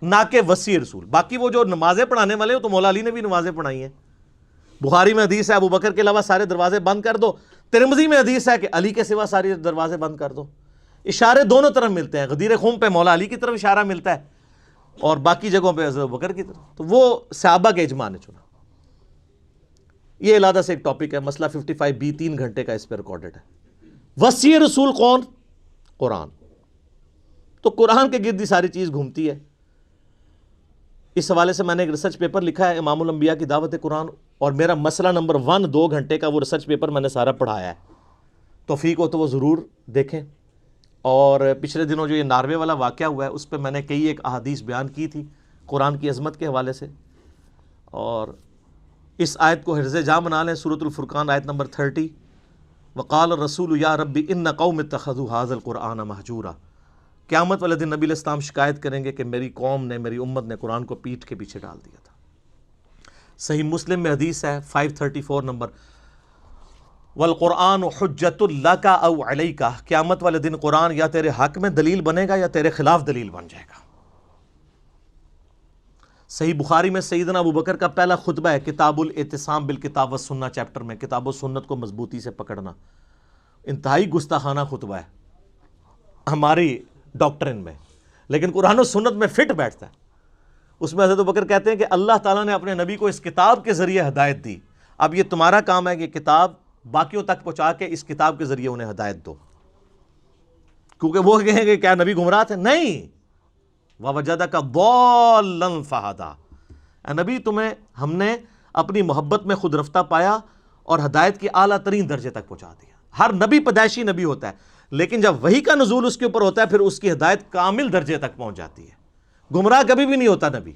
نہ کہ وصی رسول۔ باقی وہ جو نمازیں پڑھانے والے ہیں تو مولا علی نے بھی نمازیں پڑھائی ہیں۔ بخاری میں حدیث ہے ابو بکر کے علاوہ سارے دروازے بند کر دو، ترمذی میں حدیث ہے کہ علی کے سوا سارے دروازے بند کر دو۔ اشارے دونوں طرف ملتے ہیں، غدیر خم پہ مولا علی کی طرف اشارہ ملتا ہے اور باقی جگہوں پہ حضرت ابو بکر کی طرف، تو وہ صحابہ کے اجماع نے چنا۔ یہ علیحدہ سے ایک ٹاپک ہے، مسئلہ 55B 3 گھنٹے کا اس پہ ریکارڈڈ ہے۔ وصی رسول کون؟ قرآن۔ تو قرآن کے گرد ہی ساری چیز گھومتی ہے۔ اس حوالے سے میں نے ایک ریسرچ پیپر لکھا ہے امام الانبیاء کی دعوت قرآن، اور میرا مسئلہ نمبر 1 2 گھنٹے کا وہ ریسرچ پیپر میں نے سارا پڑھایا ہے، توفیق ہو تو وہ ضرور دیکھیں۔ اور پچھلے دنوں جو یہ ناروے والا واقعہ ہوا ہے اس پہ میں نے کئی ایک احادیث بیان کی تھی قرآن کی عظمت کے حوالے سے، اور اس آیت کو حرز جاں بنا لیں، سورۃ الفرقان آیت نمبر 30، وقال الرسول یا ربی ان قوم اتخذوا ھذا القرآن مہجورا۔ قیامت والے دن نبی علیہ السلام شکایت کریں گے کہ میری قوم نے، میری امت نے قرآن کو پیٹھ کے پیچھے ڈال دیا تھا۔ صحیح مسلم میں حدیث ہے 534 نمبر، والقرآن حجت لک او علیک، قیامت والے دن قرآن یا تیرے حق میں دلیل بنے گا یا تیرے خلاف دلیل بن جائے گا۔ صحیح بخاری میں سیدنا ابو بکر کا پہلا خطبہ ہے کتاب الاعتصام بالکتاب والسنہ چیپٹر میں، کتاب و سنت کو مضبوطی سے پکڑنا۔ انتہائی گستاخانہ خطبہ ہے ہماری ڈاکٹرن میں، لیکن قرآن و سنت میں فٹ بیٹھتا ہے۔ اس میں حضرت ابوبکر کہتے ہیں کہ اللہ تعالیٰ نے اپنے نبی کو اس کتاب کے ذریعے ہدایت دی، اب یہ تمہارا کام ہے کہ کتاب باقیوں تک پہنچا کے اس کتاب کے ذریعے انہیں ہدایت دو، کیونکہ وہ کہیں گے کیا نبی گمراہ تھے؟ نہیں، وَوَجَدَكَ ضَالًّا فَهَدَىٰ، اے نبی تمہیں ہم نے اپنی محبت میں خود رفتہ پایا اور ہدایت کی اعلیٰ ترین درجے تک پہنچا دیا۔ ہر نبی پیدائشی نبی ہوتا ہے، لیکن جب وحی کا نزول اس کے اوپر ہوتا ہے پھر اس کی ہدایت کامل درجے تک پہنچ جاتی ہے، گمراہ کبھی بھی نہیں ہوتا نبی۔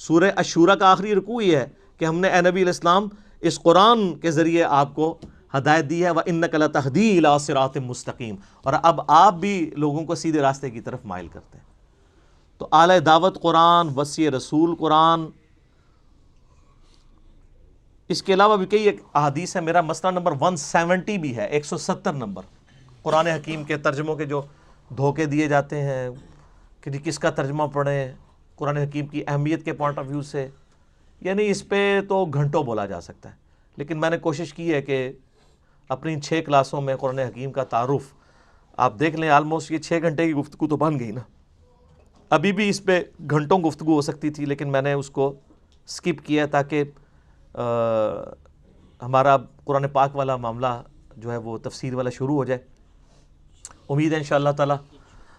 سورہ الشورى کا آخری رکوع یہ ہے کہ ہم نے اے نبی علیہ السلام اس قرآن کے ذریعے آپ کو ہدایت دی ہے، وَإِنَّكَ لَتَهْدِي إِلَىٰ صِرَاطٍ مُسْتَقِيمٍ، اور اب آپ بھی لوگوں کو سیدھے راستے کی طرف مائل کرتے ہیں۔ تو اعلی دعوت قرآن، وصی رسول قرآن، اس کے علاوہ بھی کئی ایک احادیث ہیں۔ میرا مسئلہ نمبر 170 بھی ہے، 170 نمبر، قرآن حکیم کے ترجموں کے جو دھوکے دیے جاتے ہیں کہ جی کس کا ترجمہ پڑھیں قرآن حکیم کی اہمیت کے پوائنٹ آف ویو سے، یعنی اس پہ تو گھنٹوں بولا جا سکتا ہے، لیکن میں نے کوشش کی ہے کہ اپنی 6 کلاسوں میں قرآن حکیم کا تعارف آپ دیکھ لیں، آلموسٹ یہ 6 گھنٹے کی گفتگو تو بن گئی نا۔ ابھی بھی اس پہ گھنٹوں گفتگو ہو سکتی تھی، لیکن میں نے اس کو سکپ کیا تاکہ ہمارا قرآن پاک والا معاملہ جو ہے وہ تفسیر والا شروع ہو جائے۔ امید ہے انشاءاللہ تعالی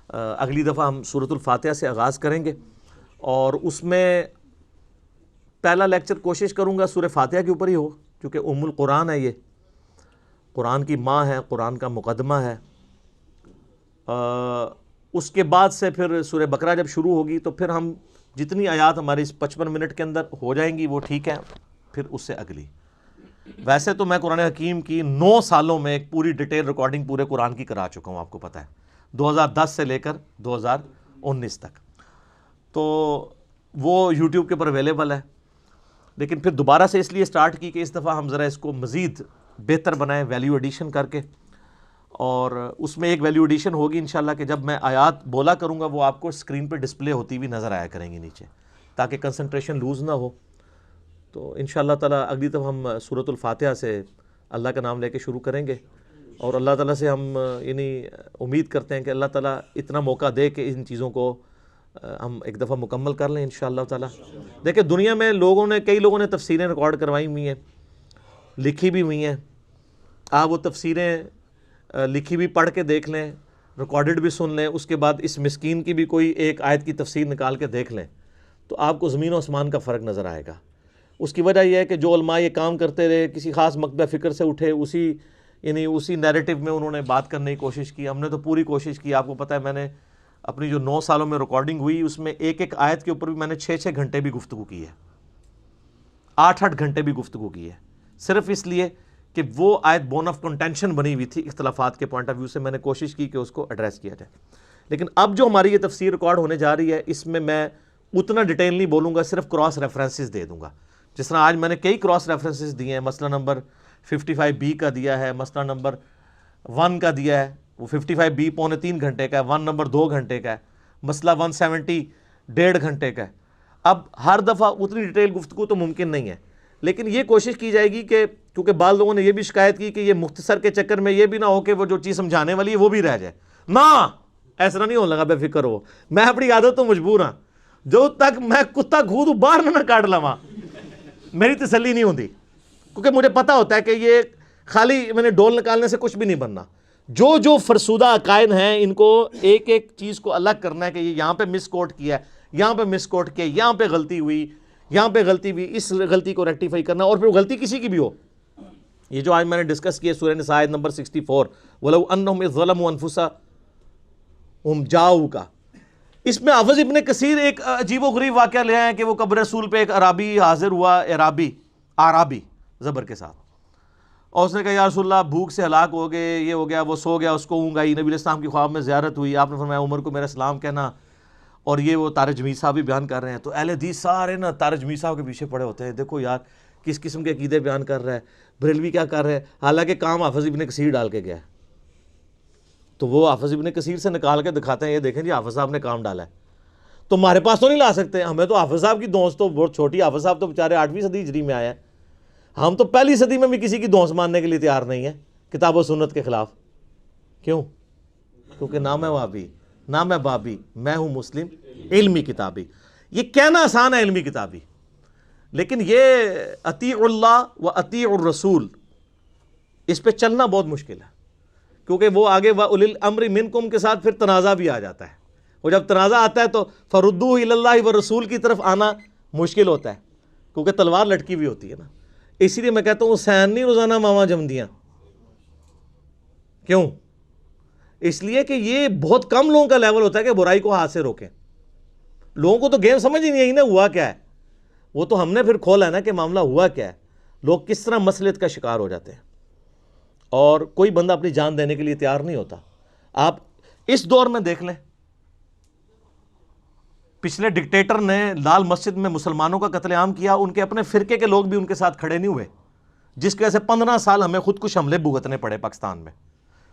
اگلی دفعہ ہم سورۃ الفاتحہ سے آغاز کریں گے، اور اس میں پہلا لیکچر کوشش کروں گا سورہ فاتحہ کے اوپر ہی ہو، کیونکہ ام القرآن ہے، یہ قرآن کی ماں ہے، قرآن کا مقدمہ ہے۔ اس کے بعد سے پھر سورہ بقرہ جب شروع ہوگی تو پھر ہم جتنی آیات ہماری اس 55 منٹ کے اندر ہو جائیں گی وہ ٹھیک ہے، پھر اس سے اگلی۔ ویسے تو میں قرآن حکیم کی 9 سالوں میں ایک پوری ڈیٹیل ریکارڈنگ پورے قرآن کی کرا چکا ہوں، آپ کو پتہ ہے، 2010 سے لے کر 2019 تک، تو وہ یوٹیوب کے اوپر اویلیبل ہے۔ لیکن پھر دوبارہ سے اس لیے سٹارٹ کی کہ اس دفعہ ہم ذرا اس کو مزید بہتر بنائیں ویلیو ایڈیشن کر کے، اور اس میں ایک ویلیو ایڈیشن ہوگی انشاءاللہ کہ جب میں آیات بولا کروں گا وہ آپ کو اسکرین پہ ڈسپلے ہوتی ہوئی نظر آیا کریں گی نیچے، تاکہ کنسنٹریشن لوز نہ ہو۔ تو انشاءاللہ تعالی اگلی دفعہ ہم سورۃ الفاتحہ سے اللہ کا نام لے کے شروع کریں گے، اور اللہ تعالیٰ سے ہم یعنی امید کرتے ہیں کہ اللہ تعالیٰ اتنا موقع دے کہ ان چیزوں کو ہم ایک دفعہ مکمل کر لیں انشاءاللہ تعالیٰ۔ دیکھیں دنیا میں کئی لوگوں نے تفسیریں ریکارڈ کروائی ہوئی ہیں، لکھی بھی ہوئی ہیں، آپ وہ تفسیریں لکھی بھی پڑھ کے دیکھ لیں، ریکارڈڈ بھی سن لیں، اس کے بعد اس مسکین کی بھی کوئی ایک آیت کی تفسیر نکال کے دیکھ لیں، تو آپ کو زمین و آسمان کا فرق نظر آئے گا۔ اس کی وجہ یہ ہے کہ جو علماء یہ کام کرتے رہے، کسی خاص مکتبہ فکر سے اٹھے، اسی نیریٹو میں انہوں نے بات کرنے کی کوشش کی۔ ہم نے تو پوری کوشش کی، آپ کو پتہ ہے میں نے اپنی جو 9 سالوں میں ریکارڈنگ ہوئی اس میں ایک آیت کے اوپر بھی میں نے 6 گھنٹے بھی گفتگو کی ہے، 8 گھنٹے بھی گفتگو کی ہے، صرف اس لیے کہ وہ آیت بون آف کنٹینشن بنی ہوئی تھی اختلافات کے پوائنٹ آف ویو سے، میں نے کوشش کی کہ اس کو ایڈریس کیا جائے۔ لیکن اب جو ہماری یہ تفسیر ریکارڈ ہونے جا رہی ہے اس میں میں اتنا ڈیٹیل نہیں بولوں گا، صرف کراس ریفرنسز دے دوں گا، جس طرح آج میں نے کئی کراس ریفرنسز دیے ہیں، مسئلہ نمبر 55B کا دیا ہے، مسئلہ نمبر 1 کا دیا ہے، وہ 55B 2.25 گھنٹے کا ہے، 1 نمبر 2 گھنٹے کا ہے، مسئلہ 170 1.5 گھنٹے کا ہے۔ اب ہر دفعہ اتنی ڈیٹیل گفتگو تو ممکن نہیں ہے، لیکن یہ کوشش کی جائے گی کہ کیونکہ بعض لوگوں نے یہ بھی شکایت کی کہ یہ مختصر کے چکر میں یہ بھی نہ ہو کہ وہ جو چیز سمجھانے والی ہے وہ بھی رہ جائے، نہ ایسا نہیں ہونے لگا، بے فکر ہو، میں اپنی عادت تو مجبور ہاں، جو تک میں کتا گھودوں باہر نہ کاٹ لواں میری تسلی نہیں ہوتی، کیونکہ مجھے پتہ ہوتا ہے کہ یہ خالی میں نے ڈول نکالنے سے کچھ بھی نہیں بننا۔ جو فرسودہ عقائد ہیں ان کو ایک ایک چیز کو الگ کرنا ہے کہ یہ یہاں پہ مس کوٹ کیا ہے، یہاں پہ مس کوٹ کیا، یہاں پہ غلطی ہوئی، یہاں پہ غلطی ہوئی، اس غلطی کو ریکٹیفائی کرنا، اور پھر غلطی کسی کی بھی ہو۔ یہ جو آج میں نے ڈسکس کیا سورہ نساء آیت نمبر 64 وَلَوْ أَنَّهُمْ إِذْ ظَلَمُوا أَنفُسَهُمْ جَاءُوكَ کا، اس میں حافظ ابن کثیر ایک عجیب و غریب واقعہ لے آئے کہ وہ قبر رسول پہ ایک عرابی حاضر ہوا، عرابی زبر کے ساتھ، اور اس نے کہا یا رسول اللہ بھوک سے ہلاک ہو گئے، یہ ہو گیا، وہ سو گیا، اس کو اونگ آئی، نبی علیہ السلام کی خواب میں زیارت ہوئی، آپ نے فرمایا عمر کو میرا سلام کہنا، اور یہ وہ تارج میث صاحب بھی بیان کر رہے ہیں۔ تو اہل حدیث سارے نا تارج میث صاحب کے پیچھے پڑے ہوتے ہیں، دیکھو یار کس قسم کے عقیدے بیان کر رہا ہے، بریلوی کیا کر رہے ہیں، حالانکہ کام حافظ ابن کثیر ڈال کے گیا ہے، تو وہ حافظ ابن کثیر سے نکال کے دکھاتے ہیں، یہ دیکھیں جی حافظ صاحب نے کام ڈالا ہے، تو ہمارے پاس تو نہیں لا سکتے، ہمیں تو حافظ صاحب کی دونس تو بہت چھوٹی، حافظ صاحب تو بیچارے 8ویں صدی ہجری میں آیا ہے، ہم تو پہلی صدی میں بھی کسی کی دونس ماننے کے لیے تیار نہیں ہیں کتاب و سنت کے خلاف۔ کیوں؟ کیونکہ نہ میں وہابی نہ میں بابی، میں ہوں مسلم علمی کتابی۔ یہ کہنا آسان ہے علمی کتابی، لیکن یہ اطیع اللہ و اطیع الرسول، اس پہ چلنا بہت مشکل ہے کیونکہ وہ آگے وَأُولِي الْأَمْرِ مِنْكُمْ کے ساتھ پھر تنازع بھی آ جاتا ہے، وہ جب تنازع آتا ہے تو فَرُدُّوهُ إِلَى اللَّهِ وَالرَّسُولِ کی طرف آنا مشکل ہوتا ہے، کیونکہ تلوار لٹکی ہوئی ہوتی ہے نا۔ اسی لیے میں کہتا ہوں حسین نہیں روزانہ ماما جمدیاں، کیوں؟ اس لیے کہ یہ بہت کم لوگوں کا لیول ہوتا ہے کہ برائی کو ہاتھ سے روکیں۔ لوگوں کو تو گیم سمجھ ہی نہیں آئی نا ہوا کیا ہے، وہ تو ہم نے پھر کھولا ہے نا کہ معاملہ ہوا کیا ہے، لوگ کس طرح مسلط کا شکار ہو جاتے ہیں، اور کوئی بندہ اپنی جان دینے کے لیے تیار نہیں ہوتا۔ آپ اس دور میں دیکھ لیں، پچھلے ڈکٹیٹر نے لال مسجد میں مسلمانوں کا قتل عام کیا، ان کے اپنے فرقے کے لوگ بھی ان کے ساتھ کھڑے نہیں ہوئے، جس کی وجہ سے 15 سال ہمیں خودکش حملے بھگتنے پڑے پاکستان میں،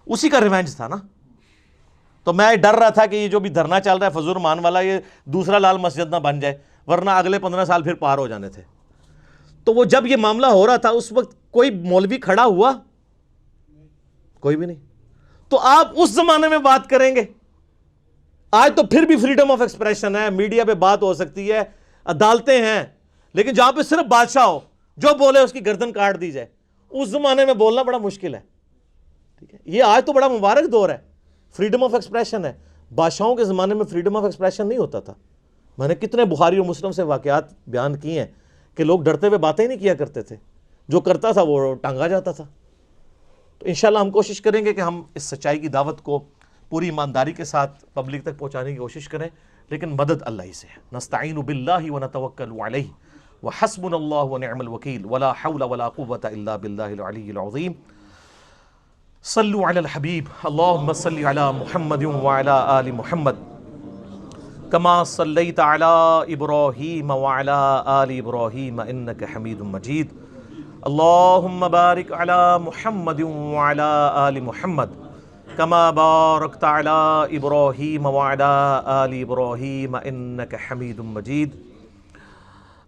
اسی کا ریونج تھا نا۔ تو میں ڈر رہا تھا کہ یہ جو بھی دھرنا چل رہا ہے فضول مان والا، یہ دوسرا لال مسجد نہ بن جائے، ورنہ اگلے 15 سال پھر پار ہو جانے تھے۔ تو وہ جب یہ معاملہ ہو رہا تھا اس وقت کوئی مولوی کھڑا ہوا؟ کوئی بھی نہیں۔ تو آپ اس زمانے میں بات کریں گے؟ آج تو پھر بھی فریڈم آف ایکسپریشن ہے، میڈیا پہ بات ہو سکتی ہے، عدالتیں ہیں، لیکن جہاں پہ صرف بادشاہ ہو، جو بولے اس کی گردن کاٹ دی جائے، اس زمانے میں بولنا بڑا مشکل ہے۔ ٹھیک ہے، یہ آج تو بڑا مبارک دور ہے، فریڈم آف ایکسپریشن ہے۔ بادشاہوں کے زمانے میں فریڈم آف ایکسپریشن نہیں ہوتا تھا۔ میں نے کتنے بخاری اور مسلم سے واقعات بیان کی ہیں کہ لوگ ڈرتے ہوئے باتیں ہی نہیں کیا کرتے تھے، جو کرتا تھا وہ ٹانگا جاتا تھا۔ تو انشاءاللہ ہم کوشش کریں گے کہ ہم اس سچائی کی دعوت کو پوری ایمانداری کے ساتھ پبلک تک پہنچانے کی کوشش کریں، لیکن مدد اللہ ہی سے ہے۔ نستعین باللہ ونتوکل علیہ وحسبنا اللہ ونعم الوکیل ولا حول ولا قوة الا باللہ العلی العظیم۔ صلوا علی الحبیب اللہم صلی علی محمد وعلی آل محمد کما صلیت علی ابراہیم وعلی آل ابراہیم انک حمید مجید۔ اللہم بارک علی محمد وعلی آل محمد کما بارکت علی ابراہیم وعلی آل ابراہیم انک حمید مجید۔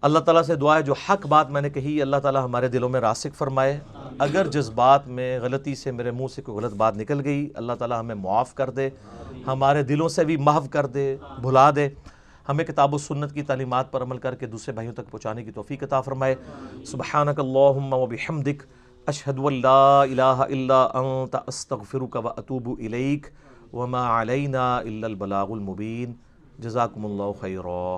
اللہ تعالیٰ سے دعا ہے جو حق بات میں نے کہی اللہ تعالیٰ ہمارے دلوں میں راسخ فرمائے، اگر جس بات میں غلطی سے میرے منہ سے کوئی غلط بات نکل گئی اللہ تعالیٰ ہمیں معاف کر دے، ہمارے دلوں سے بھی محو کر دے، بھلا دے، ہمیں کتاب و سنت کی تعلیمات پر عمل کر کے دوسرے بھائیوں تک پہنچانے کی توفیق عطا فرمائے۔ سبحانک اللہم و بحمدک اشہد ان لا الہ الا انت استغفرک و اتوب الیک وما علینا الا البلاغ المبین۔ جزاکم اللہ خیرا۔